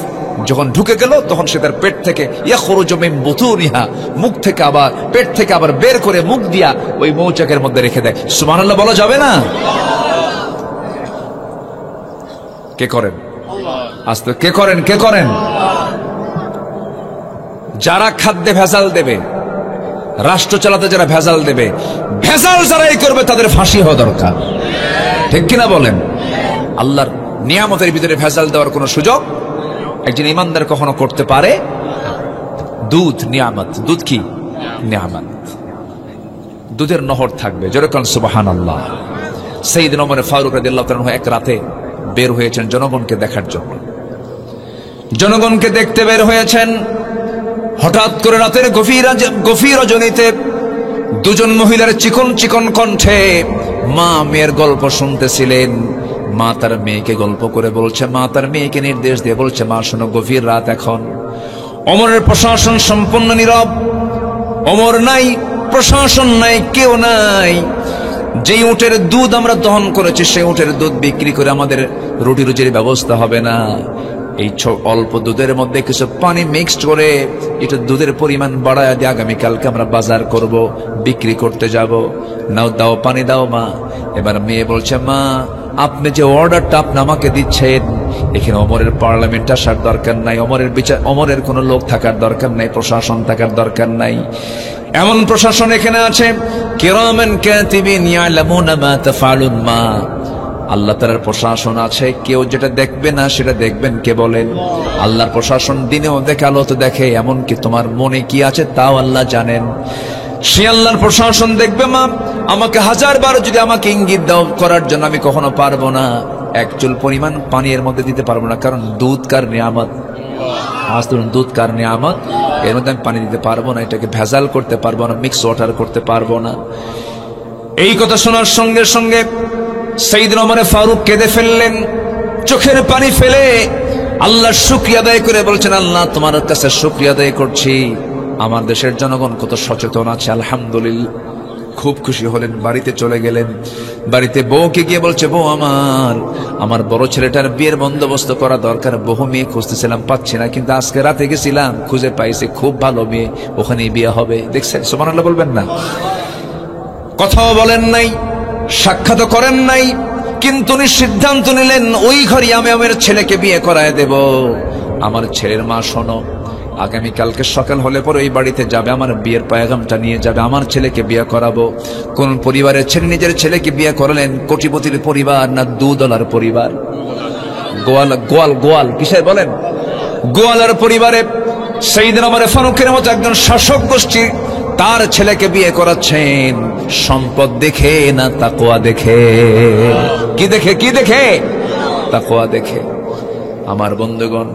যখন ঢুকে গেল, তখন সে তার পেট থেকে ইয়াখরুজু মিন বুতুনিহা, মুখ থেকে আবার, পেট থেকে আবার বের করে মুখ দিয়া ওই মৌচাকের মধ্যে রেখে দেয়। সুবহানাল্লাহ বলা যাবে না? কে করেন? আস্তে, কে করেন? কে করেন? যারা খাদ্যে ভেজাল দেবে, রাষ্ট্র চালাতে যারা ভেজাল দেবে, ভেজাল যারাই করবে তাদের ফাঁসি হওয়া দরকার, ঠিক কিনা বলেন? আল্লাহর নিয়ামতের ভিতরে ভেজাল দেওয়ার কোন সুযোগ একজন ইমানদার কখনো করতে পারে? দুধ নিয়ামত, দুধ কি নিয়ামত, দুধের নহর থাকবে, যেরকম সুবহানাল্লাহ। সাইয়েদনা ওমর ফারুক রাদিয়াল্লাহু তাআলা এক রাতে বের হয়েছেন জনগণকে দেখার জন্য, জনগণকে দেখতে বের হয়েছেন। হঠাৎ করে রাতের গভীর রজনীতে দুজন মহিলার চিকন চিকন কণ্ঠে মা মেয়ের গল্প শুনতেছিলেন। মা তার মেয়েকে গল্প করে বলছে, মা তার মেয়েকে নির্দেশ দিয়ে বলছে, মা শোনো, গভীর রাত এখন, ওমরের প্রশাসন সম্পূর্ণ নীরব, ওমর নাই, প্রশাসন নাই, কেউ নাই। যে উটের দুধ আমরা দহন করেছি, সেই উটের দুধ বিক্রি করে আমাদের রুটি রুজির ব্যবস্থা হবে না। এই অল্প দুধের মধ্যে কিছু পানি মিক্সড করে এটা দুধের পরিমাণ বাড়ায় দিয়ে আগামীকালকে আমরা বাজার করব, বিক্রি করতে যাব। নাও, দাও, পানি দাও মা। এবার মেয়ে বলছে, মা আপনি যে অর্ডারটা আপনি আমাকে দিচ্ছেন, এখানে ওমরের পার্লামেন্ট আসার দরকার নাই, ওমরের কোনো লোক থাকার দরকার নাই, প্রশাসন থাকার দরকার নাই। এমন প্রশাসন এখানে আছে, কিরামান কাতিবিন ইয়ালামুনা মা তাফআলুন। মা, আল্লাহ তাআলার প্রশাসন আছে, কেউ যেটা দেখবে না সেটা দেখবেন কে বলেন? আল্লাহর প্রশাসন দিনেও দেখে, আলোতে দেখে, এমনকি তোমার মনে কি আছে তাও আল্লাহ জানেন। সে আল্লাহর প্রশাসন দেখবে। মা, আমাকে 1000 বার যদি আমাকে ইঙ্গিত দাও করার জন্য, আমি কখনো পারবো না, এক চুল পরিমাণ পানি এর মধ্যে দিতে পারবো না, কারণ দুধ কার নিয়ামত, দুধ কার নিয়ামত, এর মধ্যে আমি পানি দিতে পারবো না, এটাকে ভেজাল করতে পারবো না, মিক্স ওয়াটার করতে পারবো না। এই কথা শোনার সঙ্গে সঙ্গে সাইয়েদনা ওমর ফারুক কেঁদে ফেললেন, চোখের পানি ফেলে আল্লাহর শুকরিয়া আদায় করে বলছেন, আল্লাহ তোমার কাছে শুকরিয়া আদায় করছি, আমার দেশের জনগণ কত সচেতন আছে, আলহামদুলিল্লাহ। খুব খুশি হলেন, বাড়িতে চলে গেলেন। বাড়িতে বউকে গিয়ে বলছে, বউ আমার বড় ছেলেটার বিয়ের বন্দোবস্ত করা দরকার, বহু মেয়ে খুঁজতেছিলাম, পাচ্ছি না, কিন্তু আজকে রাতে গেছিলাম, খুঁজে পাইছি, খুব ভালো মেয়ে, ওখানেই বিয়ে হবে। দেখছেন? সুবহানাল্লাহ বলবেন না? কথাও বলেন নাই, সাক্ষাৎ করেন নাই, কিন্তু উনি সিদ্ধান্ত নিলেন, ওই ঘরে আমি আমার ছেলেকে বিয়ে করায় দেব। আমার ছেলের মা, শোনো, আগামীকালকে সকাল হলে পরে ওই বাড়িতে যাবে, আমার বিয়ের পয়গামটা নিয়ে যাবে, আমার ছেলেকে বিয়ে করাবো। কোন পরিবারের ছেলে নিজের ছেলেকে বিয়ে করালেন? কোটিপতির পরিবার না দুধওয়ালার পরিবার? গোয়াল কিসের বলেন? গোয়ালার পরিবারে সাইয়েদনা ওমর ফারুকের মতো একজন শাসক গোষ্ঠী তার ছেলেকে বিয়ে করাচ্ছেন। সম্পদ দেখে না তাকওয়া দেখে? কি দেখে? কি দেখে? তাকওয়া দেখে। আমার বন্ধুগণ,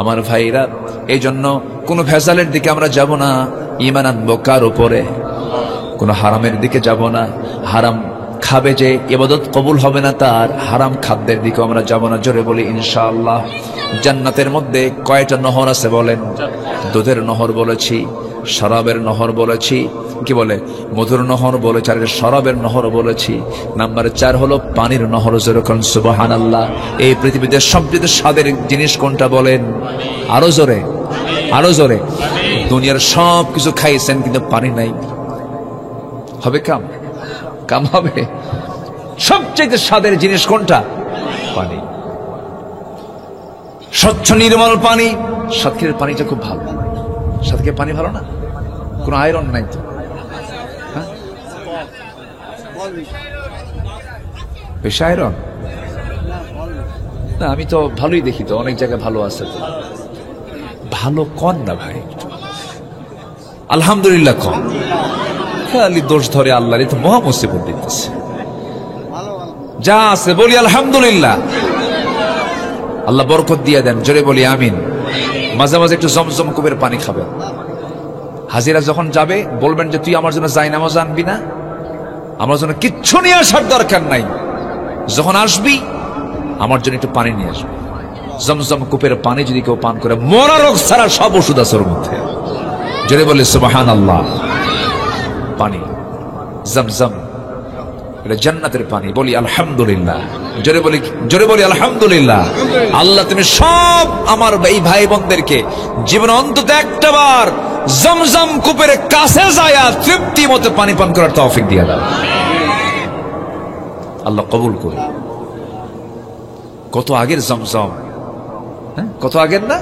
আমার ভাইরা, এই জন্য কোন ভেজালের দিকে আমরা যাব না, ঈমান আনবো কার উপরে? কোন হারামের দিকে যাব না। হারাম খাবে যে ইবাদত কবুল হবে না তার, হারাম খাদ্যের দিকে আমরা যাব না। জোরে বলি ইনশাআল্লাহ। জান্নাতের মধ্যে কয়টা নহর আছে বলেন? দুধের নহর বলেছি, শরাবের নহর বলেছি, কি বলে, মধুর নহর বলেছি, আর শরাবের নহর বলেছি। নাম্বার 4 হলো পানির নহর। যেরকম সুবহানাল্লাহ। এই পৃথিবীতে সবচেয়ে স্বাদের জিনিস কোনটা বলেন? আরো জোরে, আরো জোরে। দুনিয়ার সব কিছু খাইছেন, কিন্তু পানি নাই, হবে কাম? কাম হবে? সবচেয়ে স্বাদের জিনিস কোনটা? পানি। স্বচ্ছ নির্মল পানি। সাতক্ষীরের পানিটা খুব ভালো। সাতক্ষীরের পানি ভালো না? কোনো আয়রন নাই তো? বেশি আয়রন না? আমি তো ভালোই দেখি তো, অনেক জায়গায় ভালো আছে তো। ভালো কন না ভাই, আলহামদুলিল্লাহ কন। খালি দোষ ধরে আল্লাহর তো মহা মুসিবত দিতেছে। যা আছে বলি আলহামদুলিল্লাহ, আল্লাহ বরকত দিয়ে দেন, জোরে বলি আমিন। মাঝে মাঝে একটু জমজম কূপের পানি খাবেন। হাজিরা যখন যাবে বলবেন যে তুই আমার জন্য জায়নামাজ আনবি না, আমার জন্য কিচ্ছু নিয়ে আসার দরকার নাই, যখন আসবি আমার জন্য একটু পানি নিয়ে আসবি। জমজম কূপের পানি যদি কেউ পান করে, মরা রোগ ছাড়া সব ওষুধ আছে ওর মধ্যে। জোরে বলি সুবহানাল্লাহ। পানি জমজম, এটা জান্নাতের পানি, বলি আলহামদুলিল্লাহ। জোরে বলি আলহামদুলিল্লাহ। আল্লাহ তুমি সব আমার এই ভাই বোনদেরকে জীবনে অন্তত একটা বার জমজম কূপের কাছে যায় তৃপ্তি মতো পানি পান করার তৌফিক দিয়ে দাও, আল্লাহ কবুল করুন। কত আগের জমজম, কত আগের না,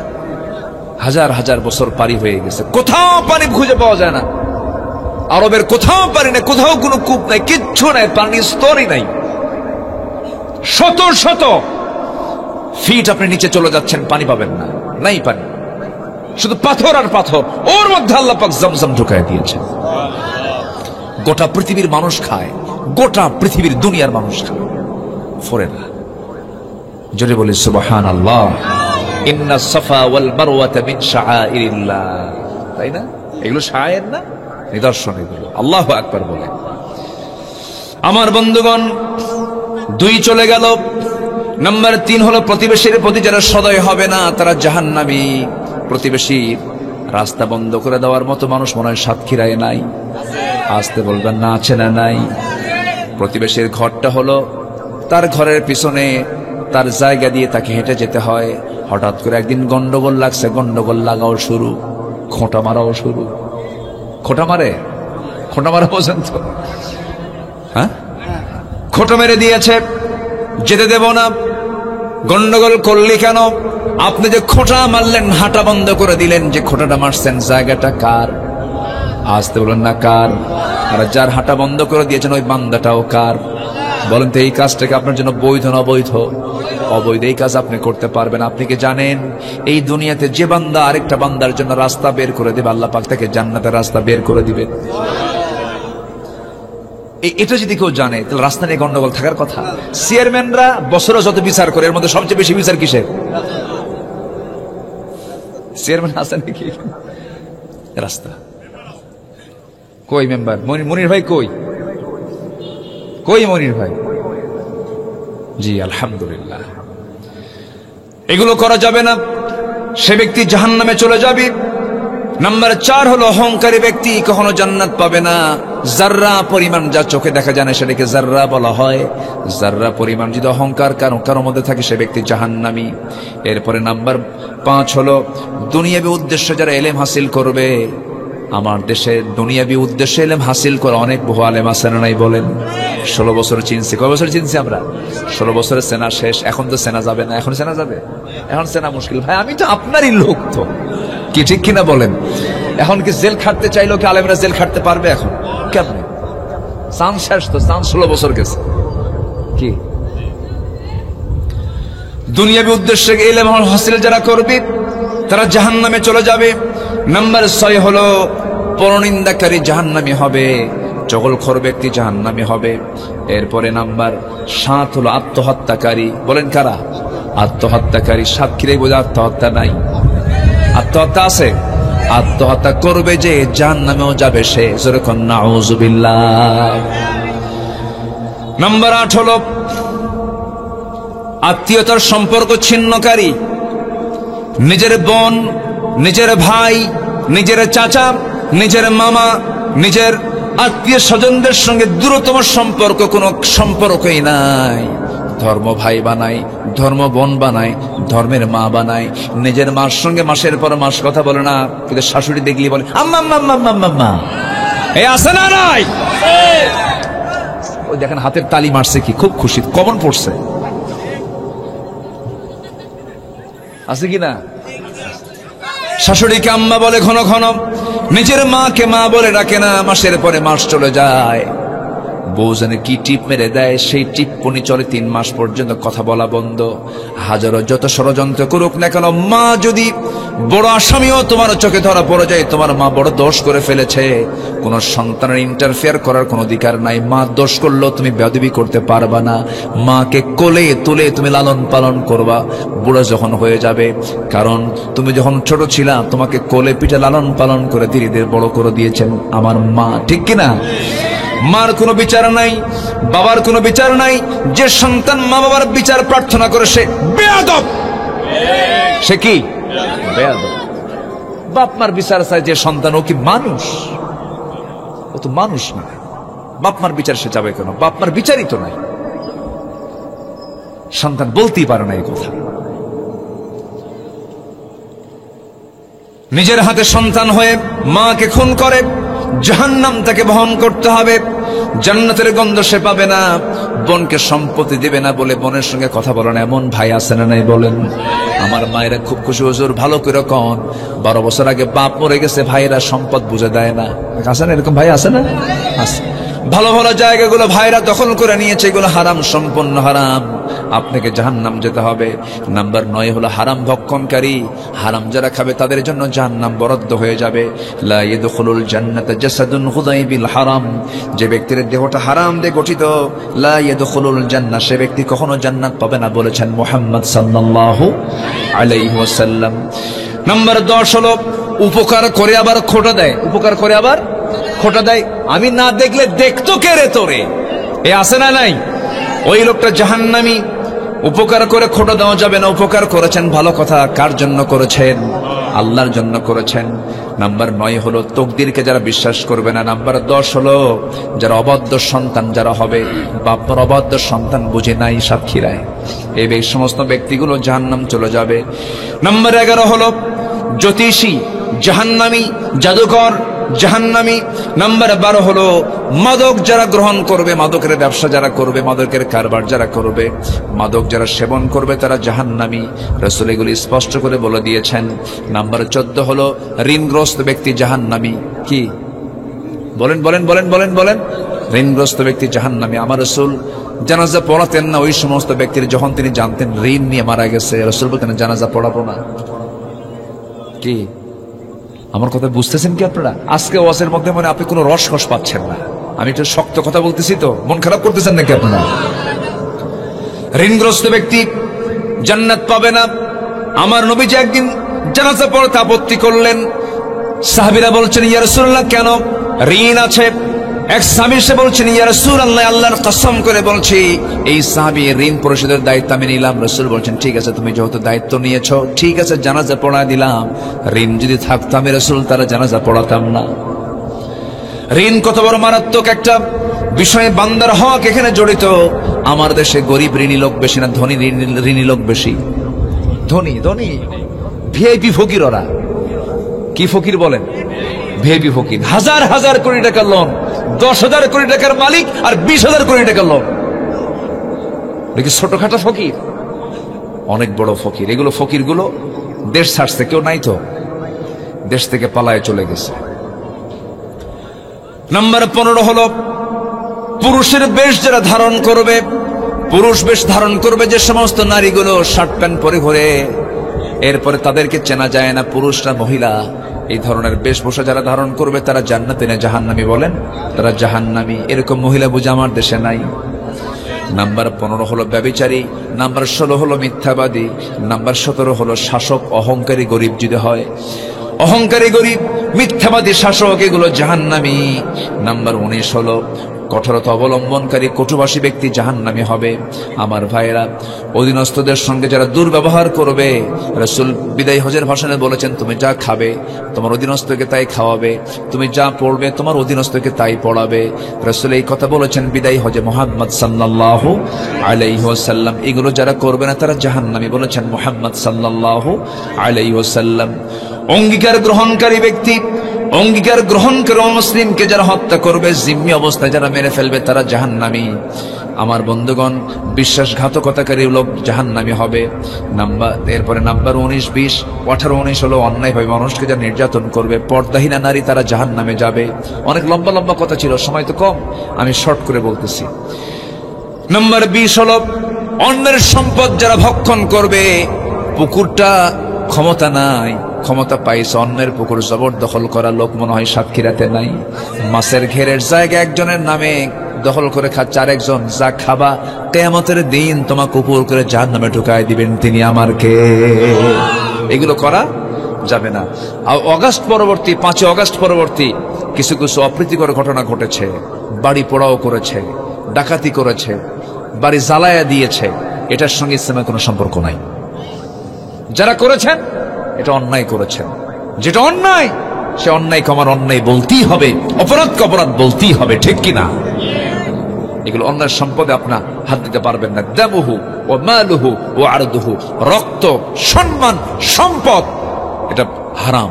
হাজার হাজার বছর পারি হয়ে গেছে, কোথাও পানি খুঁজে পাওয়া যায় না। আরবের কোথাও পানি নাই, কোথাও কোনো কূপ নাই, কিচ্ছু নাই, পানির স্তরই নাই। শত শত ফিট আপনি নিচে চলে যাচ্ছেন, পানি পাবেন না, নাই পানি, শুধু পাথর আর পাথর। ওর মধ্যে আল্লাহ পাক জমজম ঢুকায় দিয়েছেন। গোটা পৃথিবীর মানুষ খায়, গোটা পৃথিবীর দুনিয়ার মানুষ খায়, ফোরে না। জোরে বলি সুবহানাল্লাহ। ইন্না সাফা ওয়াল মারওয়াতা মিন শাআইরিল্লাহ, তাই না? এগুলো শায়ের না, নিদর্শন এগুলো। আল্লাহু আকবার বলে। আমার বন্ধুগণ, 2 চলে গেল। নাম্বার 3 হলো প্রতিবেশীর প্রতি যারা সদয় হবে না তারা জাহান্নামী। প্রতিবেশীর রাস্তা বন্ধ করে দেওয়ার মতো মানুষ মনে হয় সাতক্ষীরায় নাই। আসতে বলবেন না, আছে না নাই? প্রতিবেশীর ঘরটা হলো তার ঘরের পিছনে, তার জায়গা দিয়ে তাকে হেঁটে যেতে হয়। হঠাৎ করে একদিন গন্ডগোল লাগছে, গন্ডগোল লাগাও শুরু, খোঁটা মারাও শুরু। খোঁটা মারে, খোঁটা মারা পর্যন্ত, হ্যাঁ, খোঁটা মেরে দিয়েছে, যেতে দেব না। গন্ডগোল করলি কেন? আপনি যে খোঁটা মারলেন, হাঁটা বন্ধ করে দিলেন, যে খোঁটাটা মারছেন জায়গাটা কার? আসতে বলেন না কার? আর যার হাঁটা বন্ধ করে দিয়েছেন ওই বান্দাটাও কার? বলেন তো, এই কাজটাকে আপনার জন্য বৈধ না অবৈধ? অবৈধ। এই কাজ আপনি করতে পারবেন। আপনি কি জানেন এই দুনিয়াতে যে বান্দা আরেকটা বান্দার জন্য রাস্তা বের করে দেবে, আল্লাহ পাক তাকে জান্নাতের রাস্তা বের করে দিবেন? এটা যদি কেউ জানে তাহলে রাস্তা নিয়ে গন্ডগোল থাকার কথা। চেয়ারম্যানরা বছরে যত বিচার করে, এর মধ্যে সবচেয়ে বেশি বিচার কিসের? চেয়ারম্যান আছে নাকি? রাস্তা। কই মেম্বার? মনির ভাই কই? কই মনির ভাই? জি আলহামদুলিল্লাহ। এগুলো করা যাবে না, সে ব্যক্তি জাহান্নামে চলে যাবে। নাম্বার 4 হলো অহংকারী ব্যক্তি কখনো জান্নাত পাবে না। জাররা পরিমাণ যা চোখে দেখা যায় না সেটাকে জাররা বলা হয়। জাররা পরিমাণ যদি অহংকার কারো মধ্যে থাকে সে ব্যক্তি জাহান্নামী। এরপরে নাম্বার 5 হলো দুনিয়াবী উদ্দেশ্যে যারা এলেম হাসিল করবে। আমার দেশে দুনিয়াবী উদ্দেশ্যে এলেম হাসিল করে অনেক বহু আলেম আছে না নাই বলেন? 16 বছর চিনছি। কয় বছর চিনছি আমরা? 16 বছরের সেনা শেষ। এখন তো সেনা যাবে না। এখন সেনা যাবে? এখন সেনা মুশকিল। ভাই আমি তো আপনারই লোক, তো কি ঠিক কিনা বলেন? এখন কি জেল খাটতে চাইলেও কি আলেমরা জেল খাটতে পারবে? এখন কেমনে? চান্স শেষ তো, চান্স 16 বছর গেছে। কি দুনিয়াবী উদ্দেশ্যে এলেম হাসিল যারা করবে তারা জাহান্নামে চলে যাবে। নাম্বার 6 হলো পরনিন্দাকারী জাহান্নামী হবে, চগলখোর ব্যক্তি জাহান্নামী হবে। এরপরে নাম্বার 7 হলো আত্মহত্যাকারী। বলেন কারা? আত্মহত্যাকারী। সাতক্ষীরাই বোঝা আত্মহত্যা নাই? আত্মহত্যা আছে। আত্মহত্যা করবে যে জাহান্নামেও যাবে সে। যেরকম নাউযুবিল্লাহ। নাম্বার 8 হলো আত্মীয়তার সম্পর্ক ছিন্নকারী। নিজের বোন, নিজের ভাই, নিজের চাচা, নিজের মামা, নিজের আত্মীয় স্বজনদের সঙ্গে দূরতম সম্পর্ক, কোনো সম্পর্কই নাই। ধর্ম ভাই বানাই, ধর্ম বোন বানাই, ধর্মের মা বানাই। নিজের মার সঙ্গে মাসের পর মাস কথা বলে না, কিন্তু শাশুড়ি দেখলি বলে আম্মা আম্মা আম্মা আম্মা। এই আছে না নাই? ওই দেখেন হাতের তালি মারছে, কি খুব খুশি, কমন পড়ছে। আছে কি না? শাশুড়িকে আম্মা বলে ঘন ঘন, নিজের মাকে মা বলে ডাকে না। মাসের পরে মাস চলে যায়, বউ যেন কি টিপ মেরে দেয়, সেই টিপ্পনি চলে 3 মাস পর্যন্ত, কথা বলা বন্ধ। হাজারো যত ষড়যন্ত্র করুক না কেন, মা যদি বড় আসামিও তোমার চোখে ধরা পড়ে যায়, তোমার মা বড় দোষ করে ফেলেছে, কোন সন্তানের ইন্টারফেয়ার করার কোন অধিকার নাই। মা দোষ করলেও তুমি বেয়াদবি করতে পারবা না। মাকে কোলে তুলে তুমি লালন পালন করবা বুড়ো যখন হয়ে যাবে, কারণ তুমি যখন ছোট ছিলা তোমাকে কোলে পিঠে লালন পালন করে ধীরে ধীরে বড় করে দিয়েছেন আমার মা, ঠিক কিনা? মার কোনো বিচার নাই, বাবার কোনো বিচার নাই। যে সন্তান মা বাবার বিচার প্রার্থনা করে সে বেয়াদব। সে কি বেয়াদব? বাপ মার বিচার চায় যে সন্তান, ও কি মানুষ? ও তো মানুষ না। বাপ মার বিচার সে যাবে কেন? বাপ মার বিচারই তো নাই। সন্তান বলতেই পারে না এই কথা। নিজের হাতে সন্তান হয়ে মাকে খুন করে, জাহান্নাম তাকে বহন করতে হবে। জান্নাতের গন্ধ সে পাবে না, বোনকে সম্পত্তি দেবে না বলে বোনের সঙ্গে কথা বলেন, এমন ভাই আছে না নাই বলেন? আমার মায়েরা খুব খুশি, হুজুর ভালো করে কন, 12 বছর আগে বাপ মরে গেছে, ভাইয়েরা সম্পদ বুঝে দেয় না। আছে না এরকম ভাই? আছে না? আছে। ভালো ভালো জায়গাগুলো ভাইরা দখল করে নিয়েছে, এগুলো হারাম, সম্পূর্ণ হারাম। আপনাকে জাহান্নাম যেতে হবে। নাম্বার 9 হলো হারাম ভক্ষণকারী। হারাম যারা খাবে তাদের জন্য জাহান্নাম বরাদ্দ হয়ে যাবে। লা ইয়াদখুলুল জান্নাতা জাসাদুন খুদাই বিল হারাম। যে ব্যক্তির দেহটা হারাম দিয়ে গঠিত, লা ইয়াদখুলুল জান্নাহ, সে ব্যক্তি কখনো জান্নাত পাবে না বলেছেন মুহাম্মদ সাল্লাল্লাহু আলাইহি ওয়াসাল্লাম। নাম্বার 10 হলো উপকার করে আবার খোটা দেয়। উপকার করে আবার খোটা দেয়। আমি না দেখলে দেখতো কে রে তোরে, এ আছে না নাই? ওই লোকটা জাহান্নামী। উপকার করে খোটা দেওয়া যাবে না। উপকার করেছেন, ভালো কথা, কার জন্য করেছেন? আল্লাহর জন্য করেছেন। নাম্বার 9 হলো তকদিরকে যারা বিশ্বাস করবে না। নাম্বার 10 হলো যারা অবাধ্য সন্তান যারা হবে, বাপমার অবাধ্য সন্তান বুঝে নাই সাক্ষীরায়, এই সমস্ত ব্যক্তিগুলো জাহান্নাম চলে যাবে। নাম্বার 11 হলো জ্যোতিষী, জাহান্নামী, জাদুকর, জাহান্নামী। নাম্বার 12 হলো মাদক যারা গ্রহণ করবে, মাদকের ব্যবসা যারা করবে, মাদকের কারবার যারা করবে, মাদক যারা সেবন করবে তারা জাহান্নামী। রাসূল এগুলি স্পষ্ট করে বলে দিয়েছেন। নাম্বার 14 হলো ঋণগ্রস্ত ব্যক্তি জাহান্নামী। কি বলেন বলেন বলেন বলেন বলেন? ঋণগ্রস্ত ব্যক্তি জাহান্নামী। আমার রাসূল জানাজা পড়াতেন না ওই সমস্ত ব্যক্তির, যখন তিনি জানতেন ঋণ নিয়ে মারা গেছে, রাসূল বলতেন জানাজা পড়াবো না। কি আমার কথা বুঝতেছেন কি আপনারা? আজকে ওয়াজের মধ্যে মানে আপনি কোনো রস পাচ্ছেন না। আমি একটু শক্ত কথা বলতেছি, তো মন খারাপ করতেছেন নাকি আপনারা? ঋণগ্রস্ত ব্যক্তি জান্নাত পাবে না। আমার নবীজি একদিন জানাজা পড়তে আপত্তি করলেন। সাহাবীরা বলছেন, ইয়া রাসূলুল্লাহ কেন? ঋণ আছে। এক সাহাবী এসে বলছেন, ইয়া রাসূলুল্লাহ আল্লাহর কসম করে বলছি এই সাহাবী ঋণ পরিশোধের দায়িত্ব আমি নিলাম। রাসূল বলছেন, ঠিক আছে, তুমি যেহেতু দায়িত্ব নিয়েছো, ঠিক আছে, জানাজা পড়া দিলাম। ঋণ যদি থাকতো আমি রাসূল তারা জানাজা পড়াতাম না। ঋণ কত বড় মারাত্মক একটা বিষয়ে, বান্দার হক এখানে জড়িত। আমার দেশে গরিব ঋণী লোক বেশি না ধনী ঋণী লোক বেশি? ধনী ধনী ভিআইপি ফকির। ওরা কি ফকির বলেন? ভিআইপি ফকির। হাজার হাজার কোটি টাকার লোন, 10,000 কোটি টাকার মালিক আর 20,000 কোটি টাকার লোন। দেখি ছোটখাটো ফকির, অনেক বড় ফকির। এগুলো ফকির গুলো দেশ ছাড়ছে, কেউ নাই তো, দেশ থেকে পালায় চলে গেছে। নাম্বার 15 হলো পুরুষের বেশ যারা ধারণ করবে। পুরুষ বেশ ধারণ করবে যে সমস্ত নারীগুলো শার্ট প্যান্ট পরে ঘুরে, এরপরে তাদেরকে চেনা যায় না পুরুষ না মহিলা। এই ধরনের বেশভূষা যারা ধারণ করবে তারা জান্নাতে না জাহান্নামী? বলেন, তারা জাহান্নামী। এরকম মহিলা বুঝে আমার দেশে নাই। নাম্বার 15 হলো ব্যভিচারী। নাম্বার 16 হলো মিথ্যাবাদী। নাম্বার 17 হলো শাসক, অহংকারী গরিব যদি হয়। অহংকারী গরিব, মিথ্যাবাদী শাসক, এগুলো জাহান্নামী। নাম্বার 19 হলো কঠোরতা অবলম্বনকারী, কটুভাষী ব্যক্তি জাহান্নামী হবে। আমার ভাইয়েরা, অধীনস্থদের সঙ্গে যারা দুর্ব্যবহার করবে, রাসূল বিদায় হজের ভাষণে বলেছেন, তুমি যা খাবে তোমার অধীনস্থকে তাই খাওয়াবে, তুমি যা পড়বে তোমার অধীনস্থকে তাই পড়াবে। রাসূল এই কথা বলেছেন বিদায় হজে মুহাম্মদ সাল্লাল্লাহু আলাইহি ওয়াসাল্লাম। এগুলো যারা করবে না তারা জাহান্নামী বলেছেন মুহাম্মদ সাল্লাল্লাহু আলাইহি ওয়াসাল্লাম। অঙ্গীকার গ্রহণকারী ব্যক্তি, অঙ্গীকার গ্রহণ করে মুসলিমকে যারা হত্যা করবে, জিম্মি অবস্থায় যারা মেরে ফেলবে তারা জাহান্নামী। আমার বন্ধুগণ, বিশ্বাসঘাতকতাকারী লোক জাহান্নামী হবে। এরপরে নাম্বার 19, 20, 18, 19 হলো অন্যায়ভাবে মানুষকে যা নির্যাতন করবে, পর্দাহীনা নারী, তারা জাহান্নামে যাবে। অনেক লম্বা লম্বা কথা ছিল, সময় তো কম, আমি শর্ট করে বলতেছি। নাম্বার 20 হলো অন্যের সম্পদ যারা ভক্ষণ করবে। পুকুরটা ক্ষমতা নাই, ক্ষমতা পাইছে অন্যের পুকুর জবরদখল করা লোক মনে হয় সাতক্ষীরাতে নাই। মাছের ঘেরের জায়গা একজনের নামে দখল করে খাচ্ছে আরেকজন, যা খাবা কিয়ামতের দিন তোমাকে উপর করে জাহান্নামে ঢুকায় দিবেন তিনি আমার কে। এগুলো করা যাবে না। অগাস্ট পরবর্তী 5 অগাস্ট পরবর্তী কিছু কিছু অপ্রীতিকর ঘটনা ঘটেছে। বাড়ি পোড়াও করেছে, ডাকাতি করেছে, বাড়ি জ্বালায়া দিয়েছে। এটার সঙ্গে ইসলামের কোনো সম্পর্ক নাই। যারা করেছেন এটা অন্যায় করেছেন। যেটা অন্যায় সে অন্যায়কে আমার অন্যায় বলতেই হবে, অপরাধকে অপরাধ বলতেই হবে, ঠিক কিনা? এগুলো অন্যায় সম্পদে আপনার হাত দিতে পারবেন না। দামুহু ও মালুহু ও আরদুহু, রক্ত, সম্মান, সম্পদ এটা হারাম,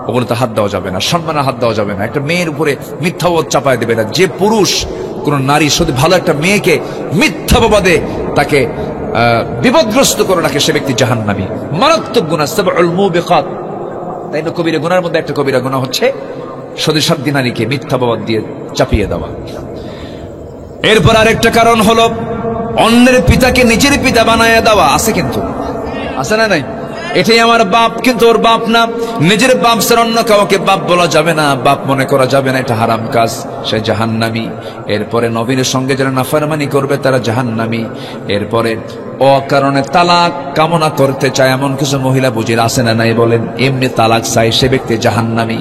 ওগুলোতে হাত দেওয়া যাবে না। সম্মানে হাত দেওয়া যাবে না। একটা মেয়ের উপরে মিথ্যাবাদ চাপায় দেবে না। যে পুরুষ কোন নারী শুধু ভালো একটা মেয়েকে মিথ্যাবাদে তাকে বিপদগ্রস্ত করে রাখে, সে ব্যক্তি জাহান্নামী। মারাত্মক গুনাহ, সাবউল মুবিকাত। তাই না, কবিরা গুনার মধ্যে একটা কবিরা গুনাহ হচ্ছে সতীসাধ্যী নারীকে মিথ্যাবাদ দিয়ে চাপিয়ে দেওয়া। এরপর আরেকটা কারণ হলো অন্যের পিতাকে নিজের পিতা বানায় দেওয়া। আছে কিন্তু, আছে না নাই? এটাই আমার বাপ, কিন্তু ওর বাপ না। নিজের বাপ ছাড়া অন্য কাউকে বাপ বলা যাবে না, বাপ মনে করা যাবে না, এটা হারাম কাজ, সে জাহান্নামী। এরপরে নবীর সঙ্গে যারা নাফরমানি করবে তারা জাহান্নামী। এরপরে অকারণে তালাক কামনা করতে চায় এমন কিছু মহিলা বুঝির আছে না নাই বলেন? এমনি তালাক চাই, সে ব্যক্তি জাহান্নামী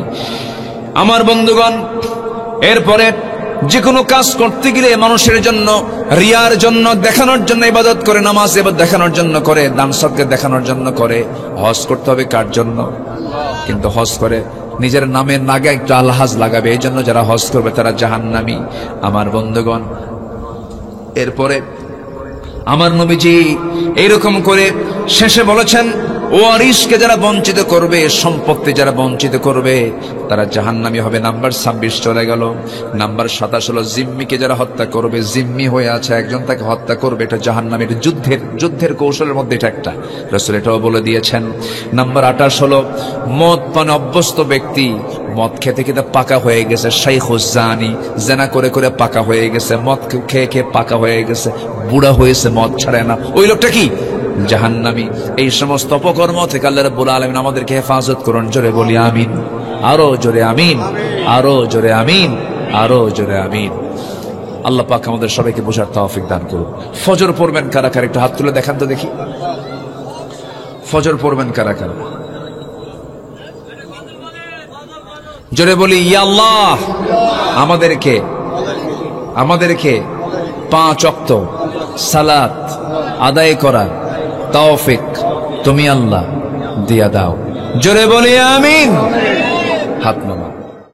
আমার বন্ধুগণ। এরপরে যে কোনো কাজ করতে গেলে মানুষের জন্য, রিয়ার জন্য, দেখানোর জন্য ইবাদত করে, নামাজ এবার দেখানোর জন্য করে, দান সদকা দেখানোর জন্য করে। হজ করতে হবে কার জন্য? কিন্তু হজ করে নিজের নামের নাগে একটু আলহাজ লাগাবে, এই জন্য যারা হজ করবে তারা জাহান্নামী আমার বন্ধুগণ। এরপরে আমার নবীজি এইরকম করে শেষে বলেছেন, ওয়ারিসকে যারা বঞ্চিত করবে, সম্পত্তি যারা বঞ্চিত করবে তারা জাহান্নামী হবে। নাম্বার 26 চলে গেল। নাম্বার 27 হলো জিম্মিকে যারা হত্যা করবে, জিম্মি হয়ে আছে একজন, তাকে হত্যা করবে, এটা জাহান্নামী। এটা যুদ্ধের কৌশলের মধ্যে এটা একটা, রাসূল এটাও বলে দিয়েছেন। নাম্বার 28 হলো মদ পানে অভ্যস্ত ব্যক্তি, মদ খেতে খেতে পাকা হয়ে গেছে, শাইখুজ জানি, জেনা করে করে পাকা হয়ে গেছে, মদ খেয়ে খেয়ে পাকা হয়ে গেছে, বুড়া হয়েছে, মদ ছাড়ে না, ওই লোকটা কি? জাহান্নামী। এই সমস্ত অপকর্ম থেকে আল্লাহ রাব্বুল আলামিন আমাদেরকে হেফাজত করুন। জোরে বলি আমিন, আরো জোরে আমিন, আরো জোরে আমিন, আরো জোরে আমিন। আল্লাহ পাক আমাদের সবাইকে বোঝার তৌফিক দান করুন। ফজর পড়বেন কারা কারা? একটু হাত তুলে দেখান তো দেখি। ফজর পড়বেন কারা কারা? জোরে বলি ইয়া আল্লাহ। আমাদেরকে 5 ওয়াক্ত সালাত আদায় করা তৌফিক তুমি আল্লাহ দিয়া দাও। জোরে বলি আমিন।